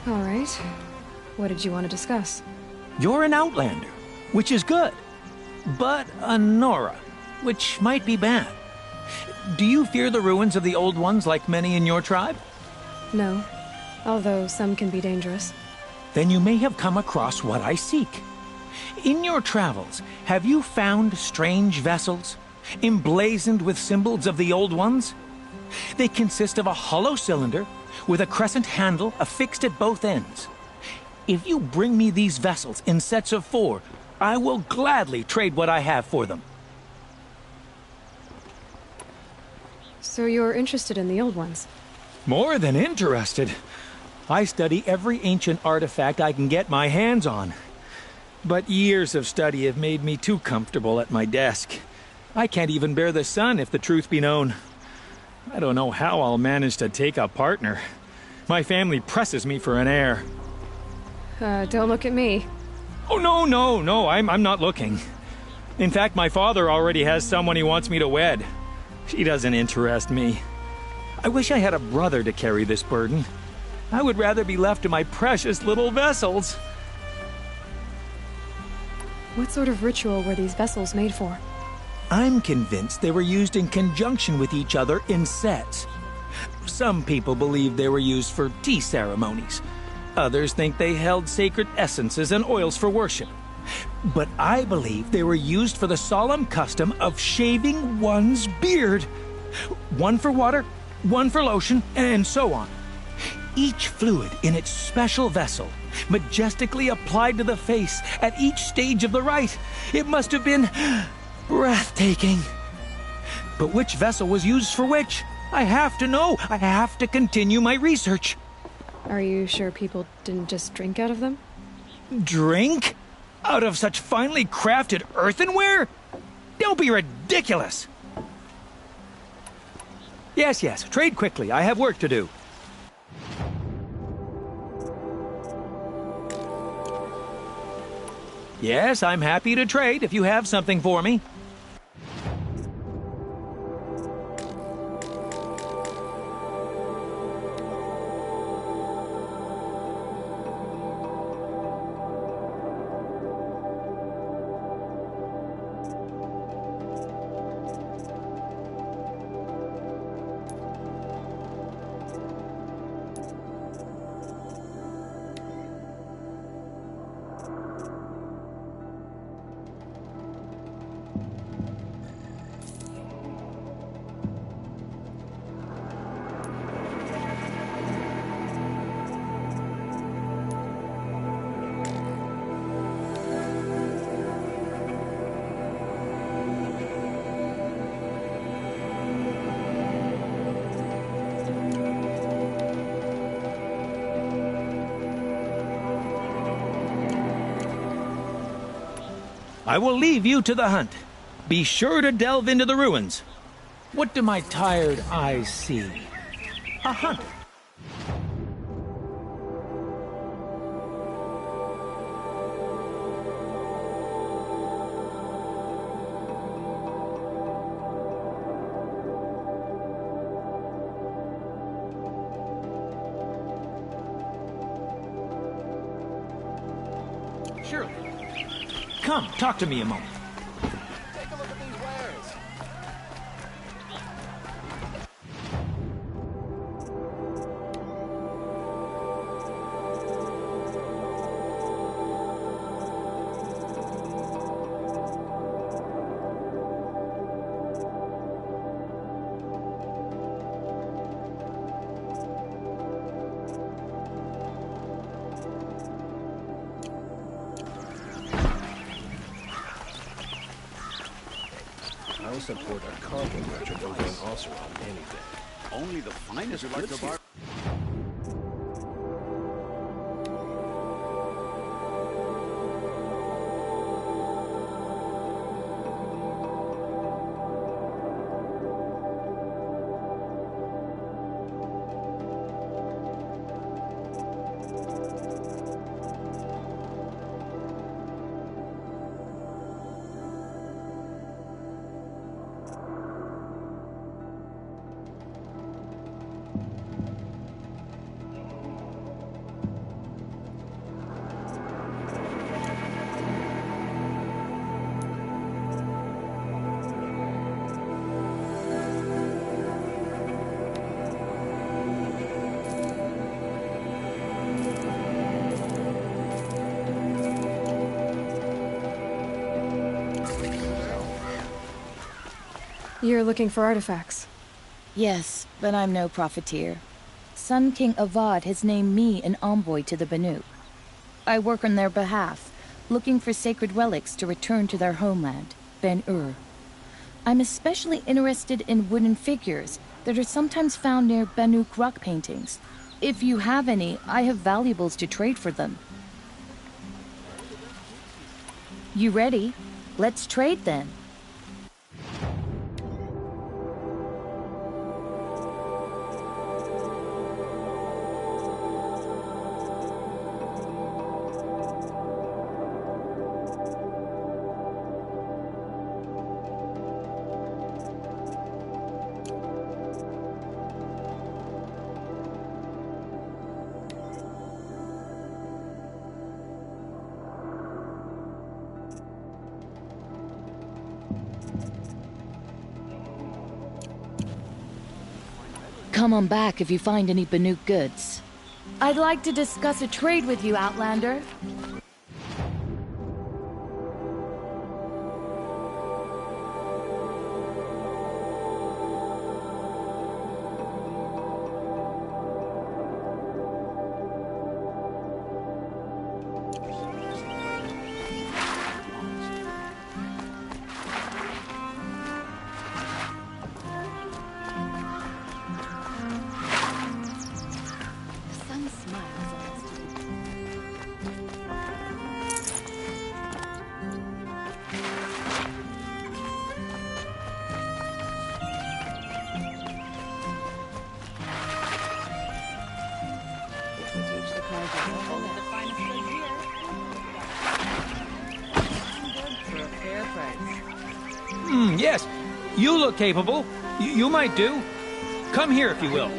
All right. What did you want to discuss? You're an outlander, which is good. But a Nora, which might be bad. Do you fear the ruins of the Old Ones like many in your tribe? No, although some can be dangerous. Then you may have come across what I seek. In your travels, have you found strange vessels, emblazoned with symbols of the Old Ones? They consist of a hollow cylinder with a crescent handle affixed at both ends. If you bring me these vessels in sets of 4, I will gladly trade what I have for them. So you're interested in the Old Ones? More than interested. I study every ancient artifact I can get my hands on. But years of study have made me too comfortable at my desk. I can't even bear the sun, if the truth be known. I don't know how I'll manage to take a partner. My family presses me for an heir. Don't look at me. Oh, no, I'm not looking. In fact, my father already has someone he wants me to wed. She doesn't interest me. I wish I had a brother to carry this burden. I would rather be left to my precious little vessels. What sort of ritual were these vessels made for? I'm convinced they were used in conjunction with each other in sets. Some people believe they were used for tea ceremonies. Others think they held sacred essences and oils for worship. But I believe they were used for the solemn custom of shaving one's beard. One for water, one for lotion, and so on. each fluid in its special vessel, majestically applied to the face at each stage of the rite. It must have been breathtaking. But which vessel was used for which? I have to know. I have to continue my research. Are you sure people didn't just drink out of them? Drink? Out of such finely crafted earthenware? Don't be ridiculous! Yes, trade quickly. I have work to do. Yes, I'm happy to trade if you have something for me. I will leave you to the hunt. Be sure to delve into the ruins. What do my tired eyes see? A hunter. Surely. Come, talk to me a moment. Take a look at these wares. I'll support a cargo merchant over in Oseram any day. Only the finest goods here. You're looking for artifacts. Yes, but I'm no profiteer. Sun King Avad has named me an envoy to the Banuk. I work on their behalf, looking for sacred relics to return to their homeland, Ben-Ur. I'm especially interested in wooden figures that are sometimes found near Banuk rock paintings. If you have any, I have valuables to trade for them. You ready? Let's trade then. Come on back if you find any Banuk goods. I'd like to discuss a trade with you, Outlander. The finest goods here. Good for a fair price. Yes. You look capable. You might do. Come here if you will.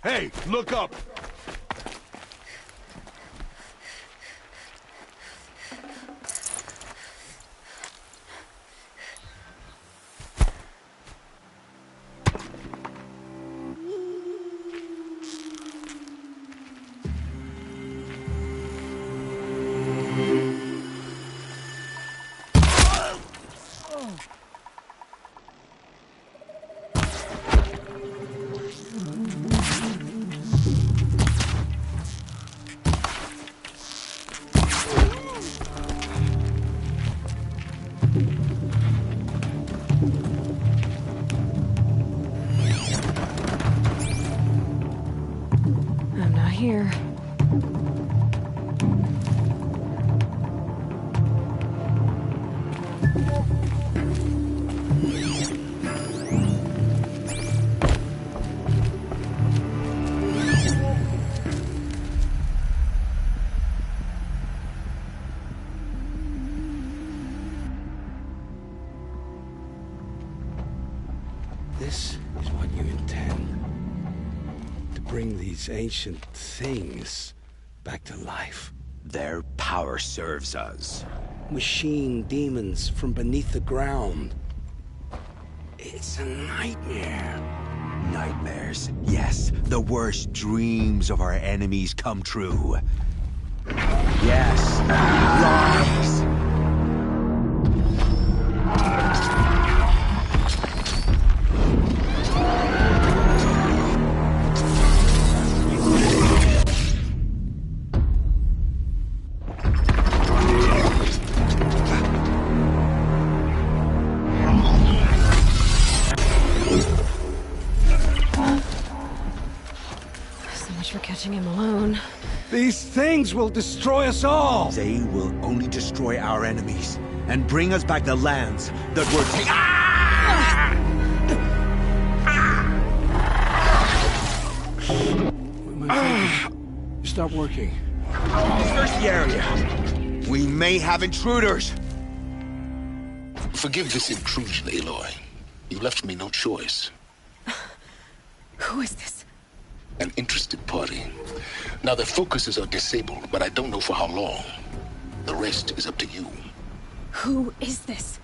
Hey, look up! I'm not here. This is what you intend. To bring these ancient things back to life. Their power serves us. Machine demons from beneath the ground. It's a nightmare. Nightmares, yes. The worst dreams of our enemies come true. Yes, lies. So much for catching him alone. These things will destroy us all! They will only destroy our enemies and bring us back the lands that were taken. Stop working. Search the area. We may have intruders. Forgive this intrusion, Aloy. You left me no choice. Who is this? An interested party. Now, their focuses are disabled, but I don't know for how long. The rest is up to you. Who is this?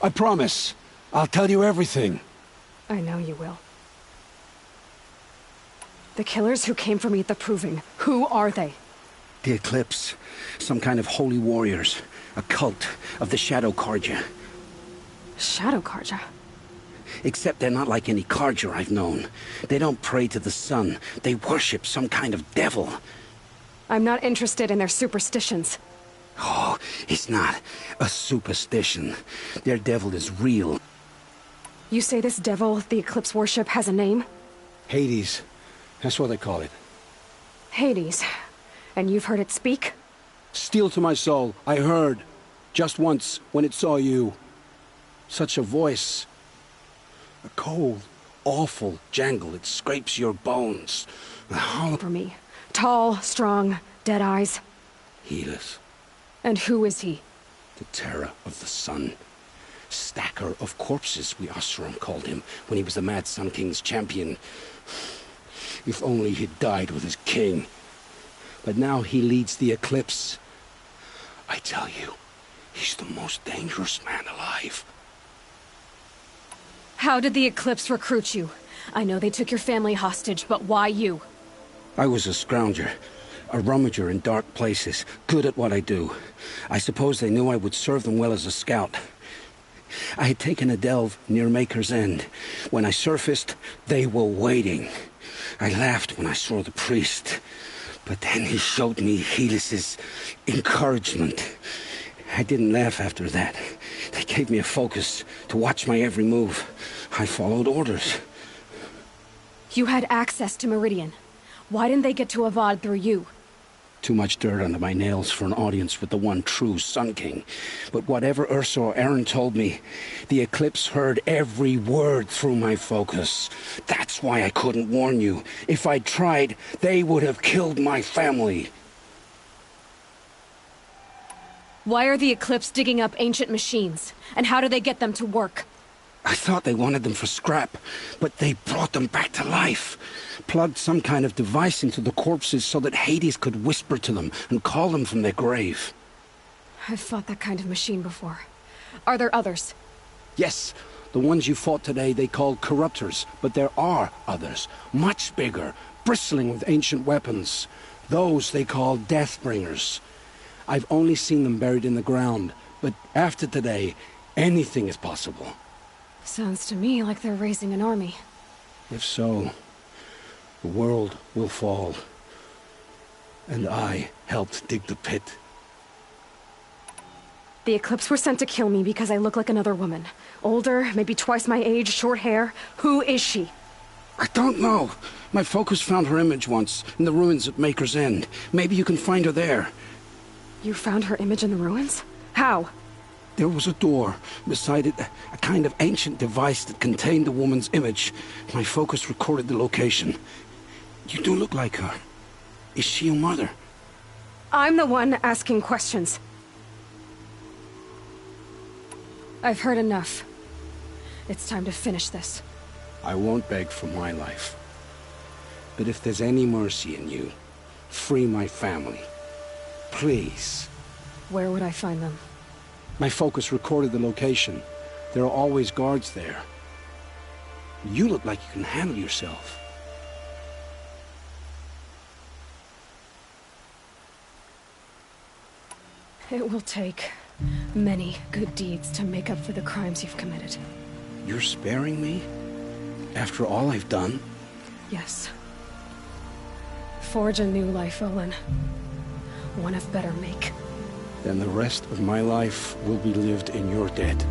I promise. I'll tell you everything. I know you will. The killers who came for me at the Proving, who are they? The Eclipse. Some kind of holy warriors. A cult of the Shadow Carja. Shadow Carja? Except they're not like any Carja I've known. They don't pray to the sun. They worship some kind of devil. I'm not interested in their superstitions. Oh, it's not a superstition. Their devil is real. You say this devil the Eclipse worship has a name? Hades. That's what they call it. Hades. And you've heard it speak? Steel to my soul, I heard. Just once, when it saw you. Such a voice. A cold, awful jangle. It scrapes your bones. For me. Tall, strong, dead eyes. Helis. And who is he? The terror of the sun. Stacker of corpses, we Oseram called him, when he was the Mad Sun King's champion. If only he'd died with his king. But now he leads the Eclipse. I tell you, he's the most dangerous man alive. How did the Eclipse recruit you? I know they took your family hostage, but why you? I was a scrounger. A rummager in dark places, good at what I do. I suppose they knew I would serve them well as a scout. I had taken a delve near Maker's End. When I surfaced, they were waiting. I laughed when I saw the priest. But then he showed me Helis's encouragement. I didn't laugh after that. They gave me a focus to watch my every move. I followed orders. You had access to Meridian. Why didn't they get to Avad through you? Too much dirt under my nails for an audience with the one true Sun King. But whatever Ursa or Aaron told me, the Eclipse heard every word through my focus. That's why I couldn't warn you. If I'd tried, they would have killed my family. Why are the Eclipse digging up ancient machines? And how do they get them to work? I thought they wanted them for scrap, but they brought them back to life. Plugged some kind of device into the corpses so that Hades could whisper to them and call them from their grave. I've fought that kind of machine before. Are there others? Yes, the ones you fought today they called Corruptors, but there are others, much bigger, bristling with ancient weapons. Those they call Deathbringers. I've only seen them buried in the ground, but after today, anything is possible. Sounds to me like they're raising an army. If so, the world will fall. And I helped dig the pit. The Eclipse were sent to kill me because I look like another woman. Older, maybe twice my age, short hair. Who is she? I don't know. My focus found her image once, in the ruins at Maker's End. Maybe you can find her there. You found her image in the ruins? How? There was a door. Beside it, a kind of ancient device that contained the woman's image. My focus recorded the location. You do look like her. Is she your mother? I'm the one asking questions. I've heard enough. It's time to finish this. I won't beg for my life. But if there's any mercy in you, free my family. Please. Where would I find them? My focus recorded the location. There are always guards there. You look like you can handle yourself. It will take many good deeds to make up for the crimes you've committed. You're sparing me? After all I've done? Yes. Forge a new life, Olin. One of better make. Then the rest of my life will be lived in your debt.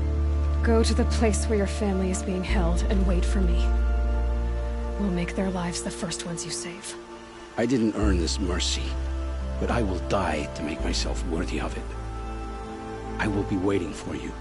Go to the place where your family is being held and wait for me. We'll make their lives the first ones you save. I didn't earn this mercy, but I will die to make myself worthy of it. I will be waiting for you.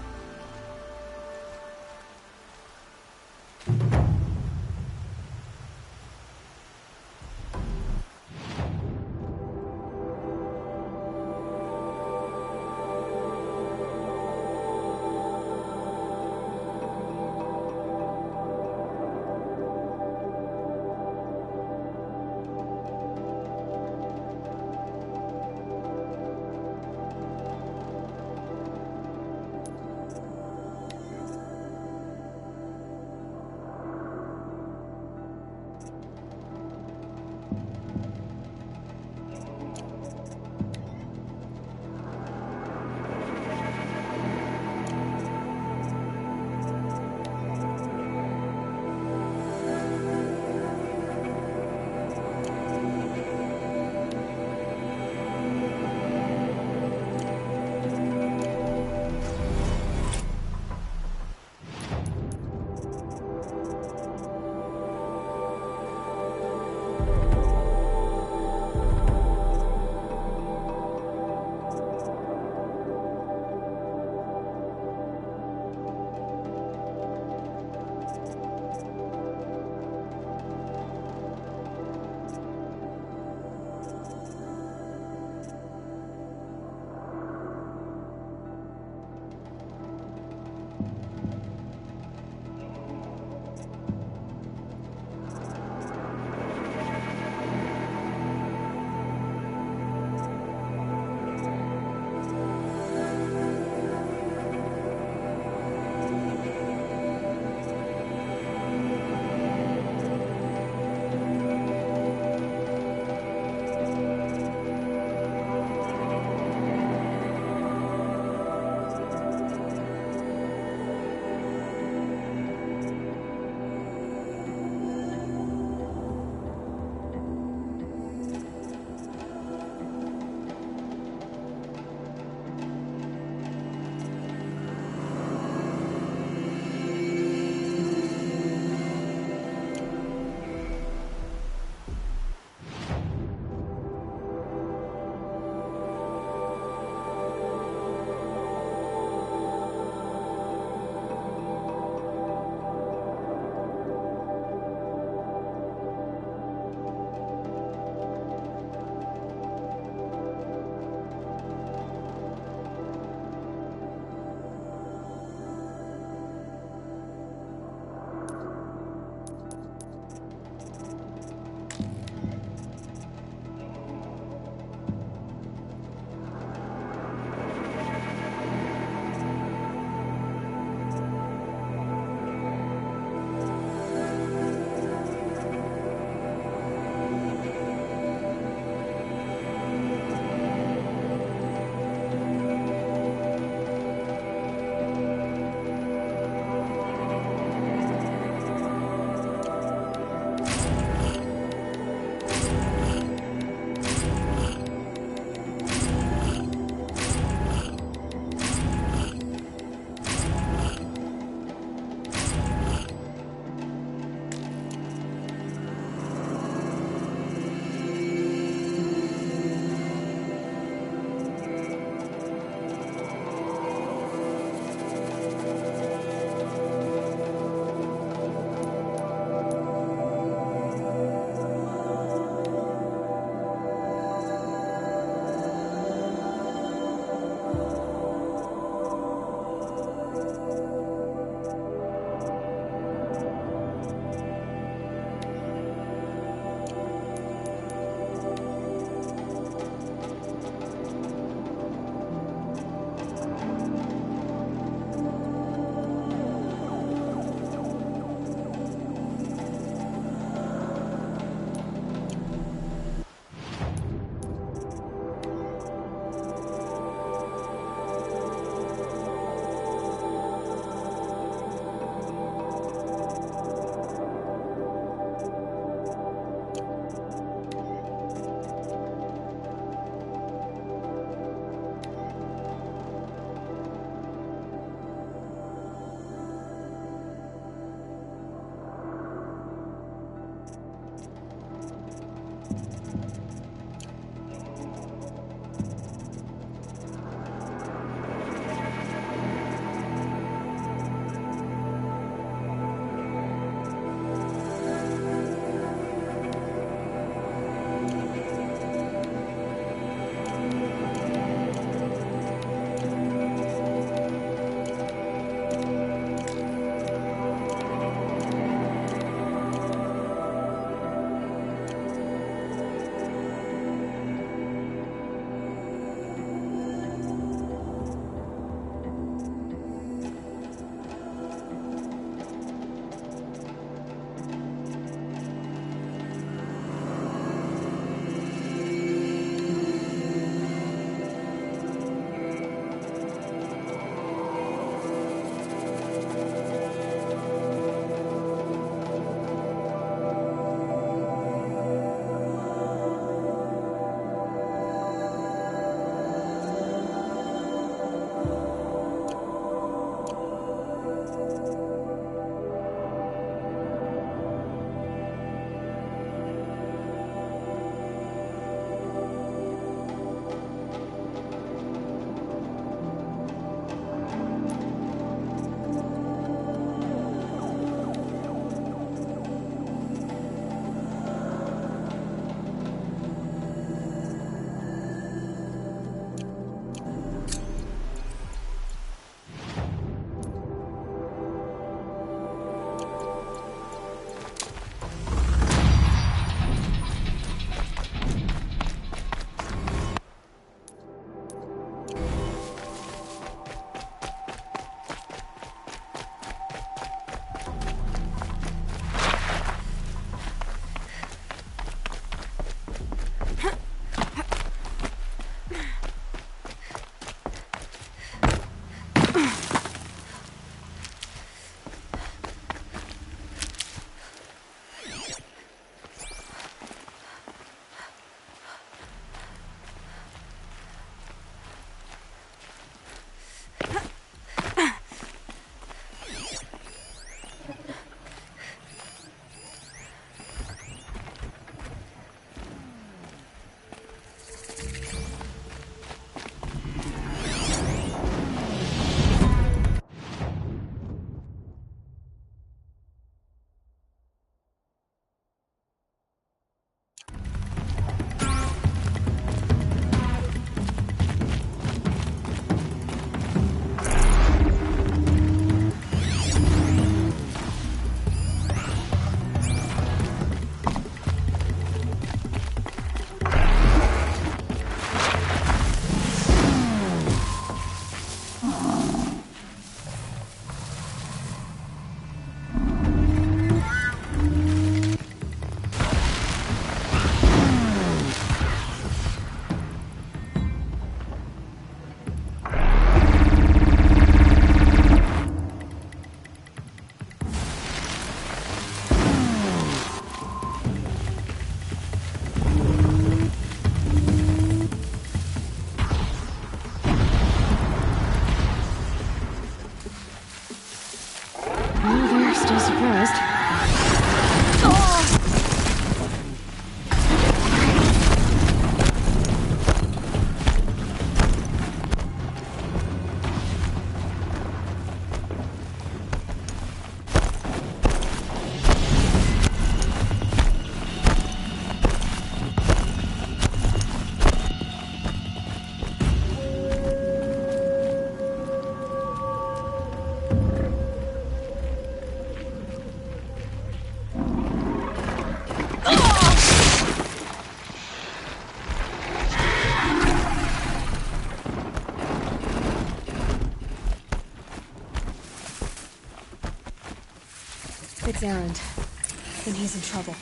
It's Erend. Then he's in trouble.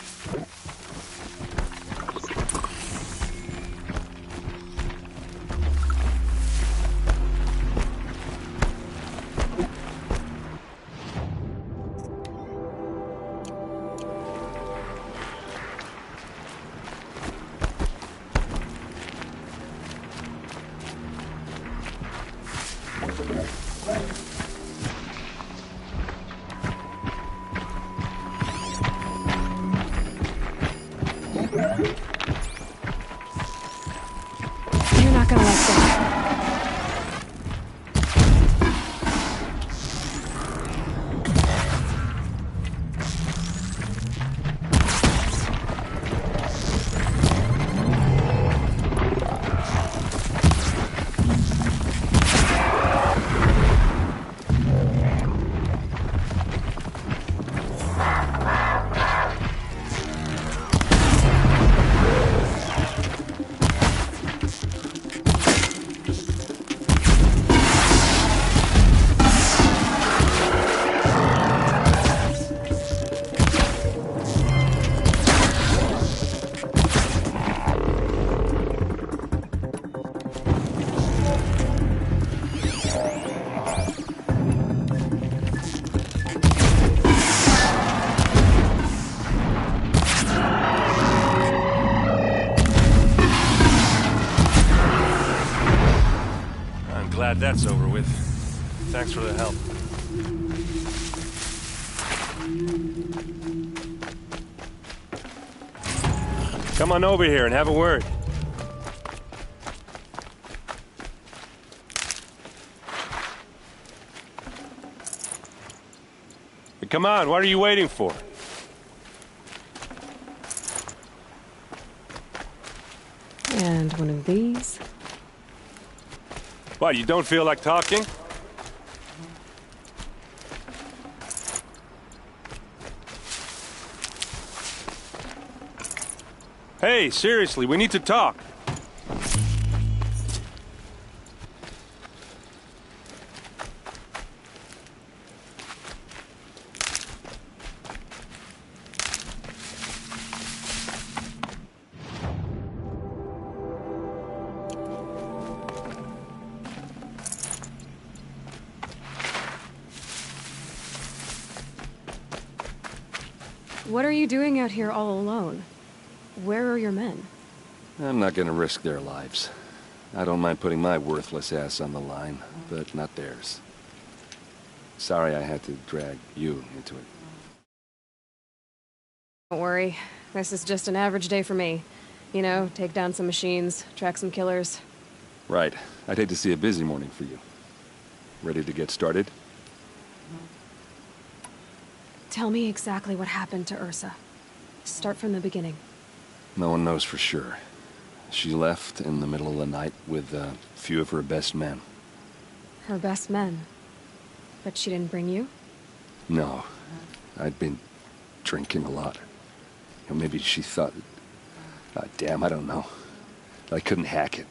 You're not gonna let go. Glad that's over with. Thanks for the help. Come on over here and have a word. Come on, what are you waiting for? And one of these. What, you don't feel like talking? Hey, seriously, we need to talk. What are you doing out here all alone? Where are your men? I'm not gonna risk their lives. I don't mind putting my worthless ass on the line, but not theirs. Sorry I had to drag you into it. Don't worry. This is just an average day for me. You know, take down some machines, track some killers. Right. I'd hate to see a busy morning for you. Ready to get started? Tell me exactly what happened to Ursa. Start from the beginning. No one knows for sure. She left in the middle of the night with a few of her best men. Her best men? But she didn't bring you? No. I'd been drinking a lot. Or maybe she thought... damn, I don't know. I couldn't hack it.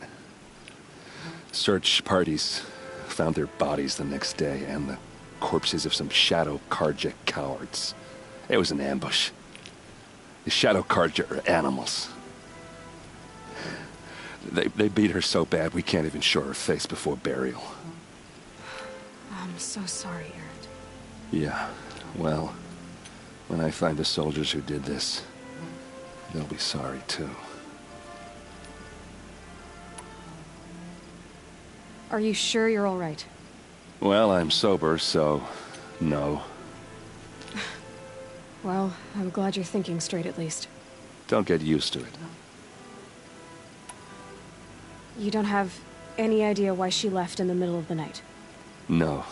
Search parties found their bodies the next day, and the corpses of some Shadow Carja cowards. It was an ambush. The Shadow Carja are animals. They beat her so bad we can't even show her face before burial. I'm so sorry, Erend. Yeah, well, when I find the soldiers who did this, they'll be sorry too. Are you sure you're all right? Well, I'm sober, so no. Well, I'm glad you're thinking straight at least. Don't get used to it. You don't have any idea why she left in the middle of the night? No.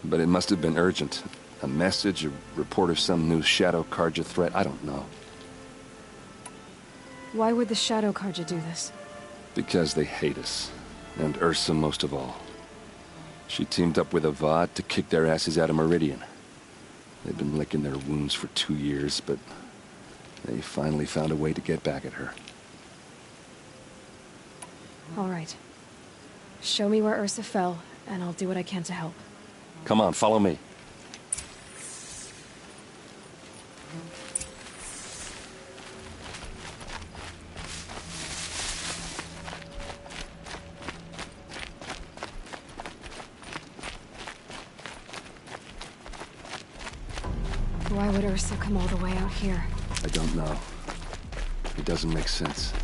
But it must have been urgent. A message, a report of some new Shadow Carja threat, I don't know. Why would the Shadow Carja do this? Because they hate us. And Ursa most of all. She teamed up with Avad to kick their asses out of Meridian. They've been licking their wounds for 2 years, but they finally found a way to get back at her. All right. Show me where Ursa fell, and I'll do what I can to help. Come on, follow me. How would Ursa come all the way out here? I don't know. It doesn't make sense.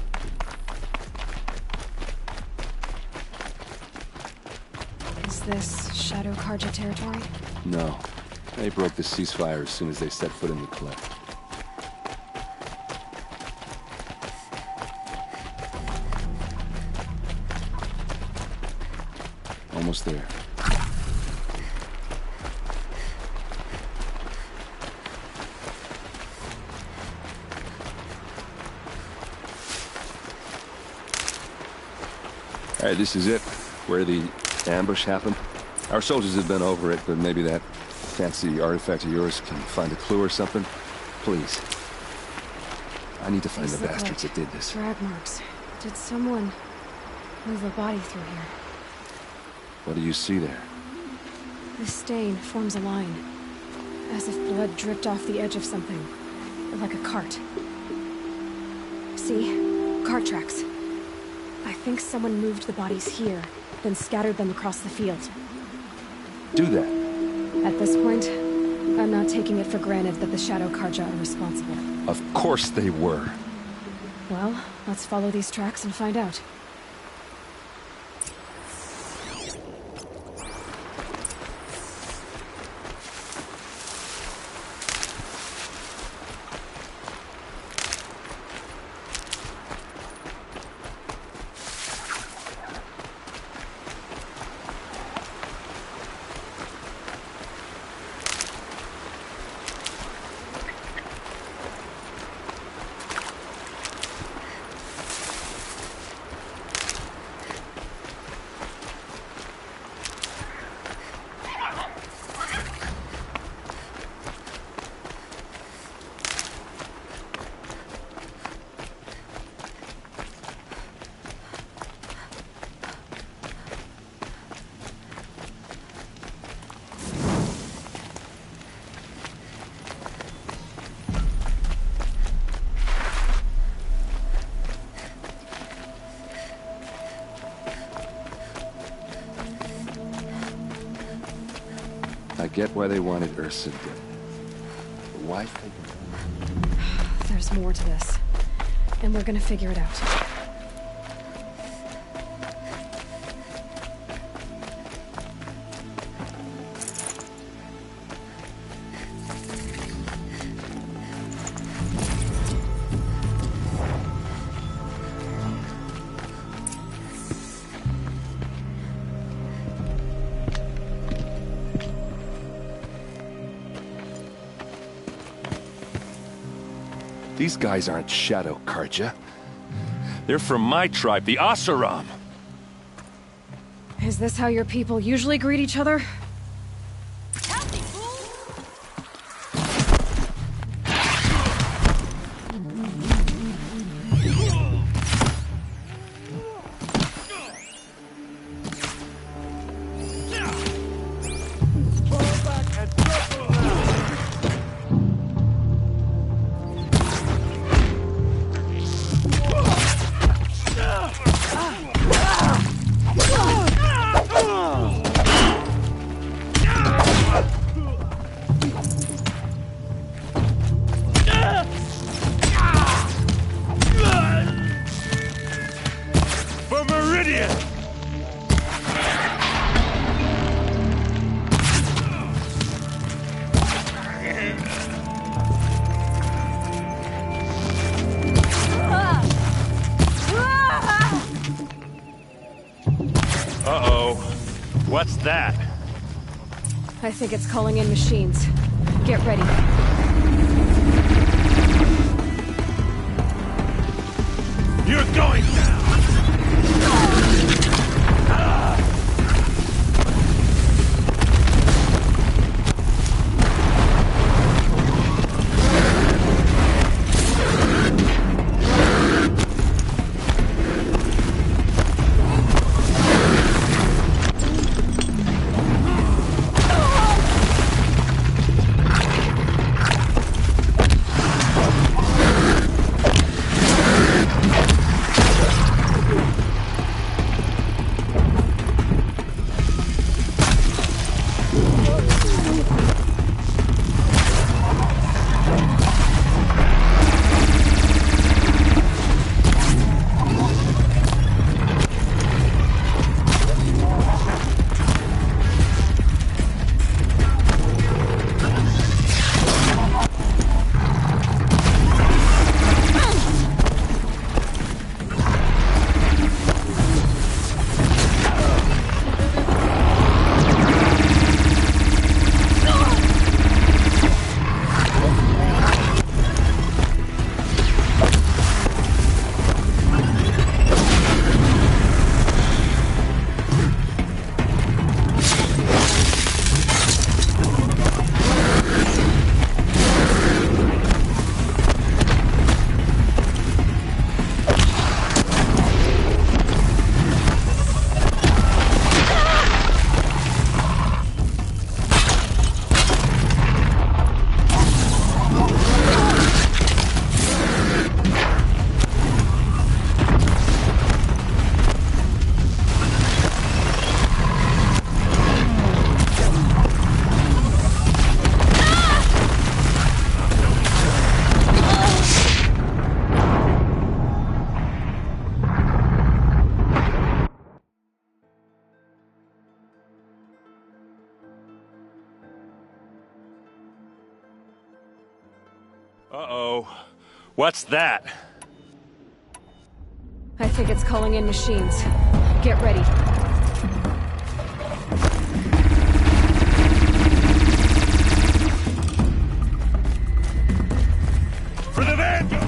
Is this Shadow Karja territory? No. They broke the ceasefire as soon as they set foot in the cliff. Almost there. All right, this is it, where the ambush happened. Our soldiers have been over it, but maybe that fancy artifact of yours can find a clue or something. Please. I need to find the bastards that did this. Drag marks. Did someone move a body through here? What do you see there? The stain forms a line, as if blood dripped off the edge of something, like a cart. See? Cart tracks. I think someone moved the bodies here, then scattered them across the field. Do that. At this point, I'm not taking it for granted that the Shadow Karja are responsible. Of course they were. Well, let's follow these tracks and find out. I get why they wanted Ursa dead. But why take her? There's more to this, and we're gonna figure it out. These guys aren't Shadow Karja. They're from my tribe, the Oseram. Is this how your people usually greet each other? What's that? I think it's calling in machines. Get ready. You're going down! What's that? I think it's calling in machines. Get ready. For the Vanguard!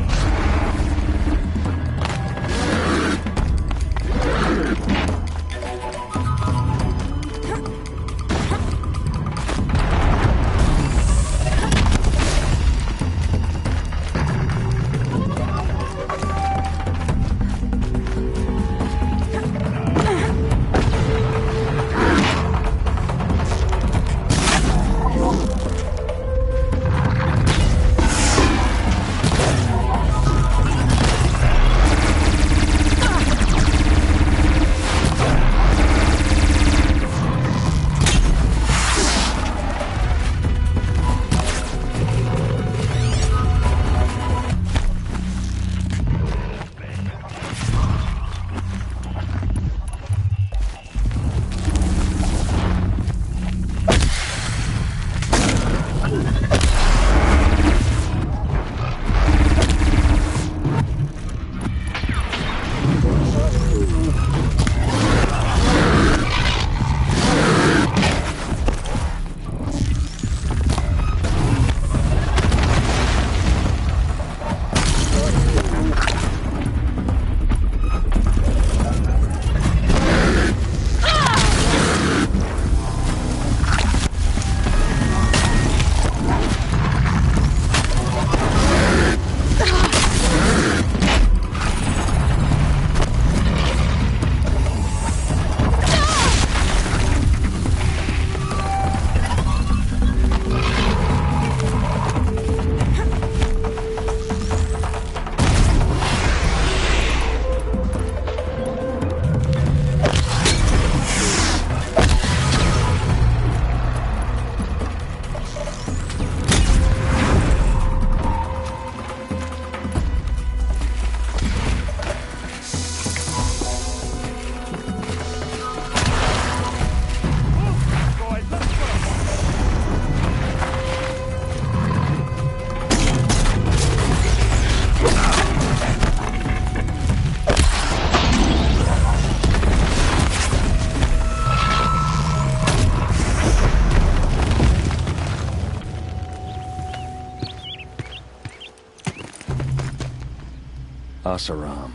Oseram,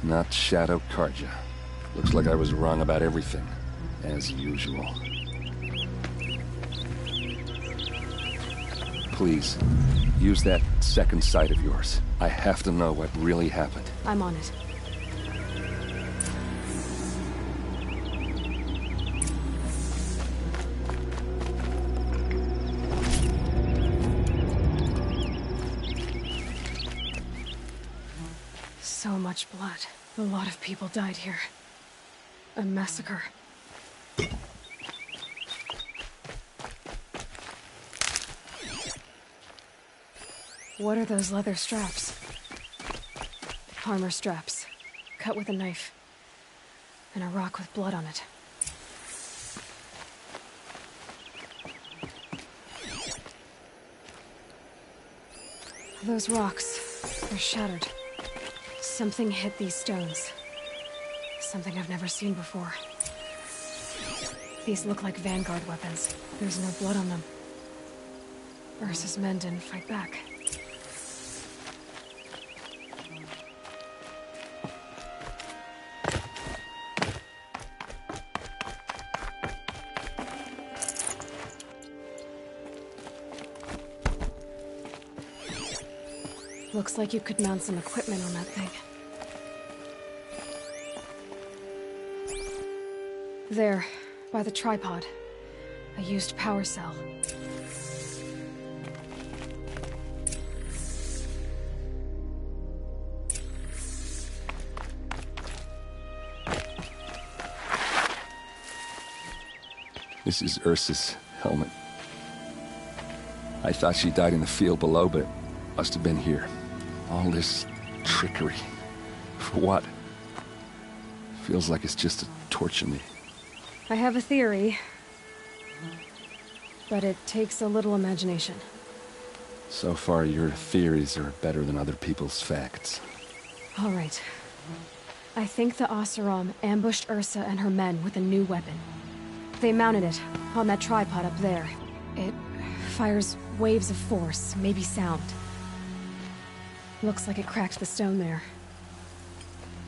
not Shadow Carja. Looks like I was wrong about everything, as usual. Please, use that second sight of yours. I have to know what really happened. I'm on it. So much blood. A lot of people died here. A massacre. What are those leather straps? Armor straps, cut with a knife, and a rock with blood on it. Those rocks, they're shattered. Something hit these stones. Something I've never seen before. These look like Vanguard weapons. There's no blood on them. Ursa's men didn't fight back. Looks like you could mount some equipment on that thing. There, by the tripod. A used power cell. This is Ursa's helmet. I thought she died in the field below, but it must have been here. All this trickery. For what? Feels like it's just to torture me. I have a theory, but it takes a little imagination. So far, your theories are better than other people's facts. All right. I think the Oseram ambushed Ursa and her men with a new weapon. They mounted it on that tripod up there. It fires waves of force, maybe sound. Looks like it cracked the stone there.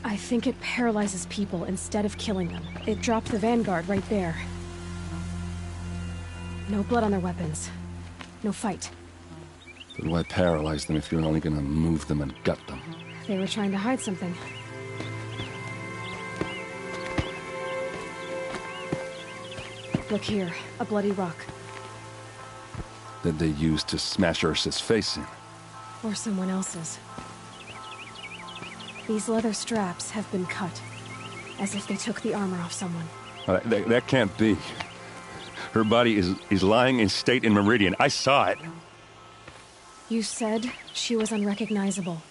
I think it paralyzes people instead of killing them. It dropped the Vanguard right there. No blood on their weapons. No fight. But why paralyze them if you're only gonna move them and gut them? They were trying to hide something. Look here, a bloody rock. That they used to smash Ursa's face in. Or someone else's. These leather straps have been cut, as if they took the armor off someone. That can't be. Her body is lying in state in Meridian. I saw it. You said she was unrecognizable.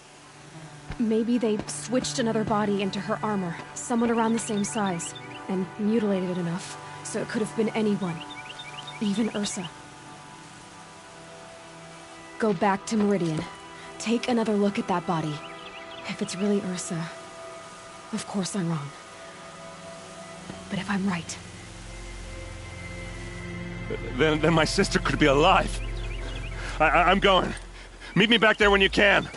Maybe they switched another body into her armor, someone around the same size, and mutilated it enough, so it could have been anyone. Even Ursa. Go back to Meridian. Take another look at that body. If it's really Ursa, of course I'm wrong. But if I'm right... Then my sister could be alive. I'm going. Meet me back there when you can.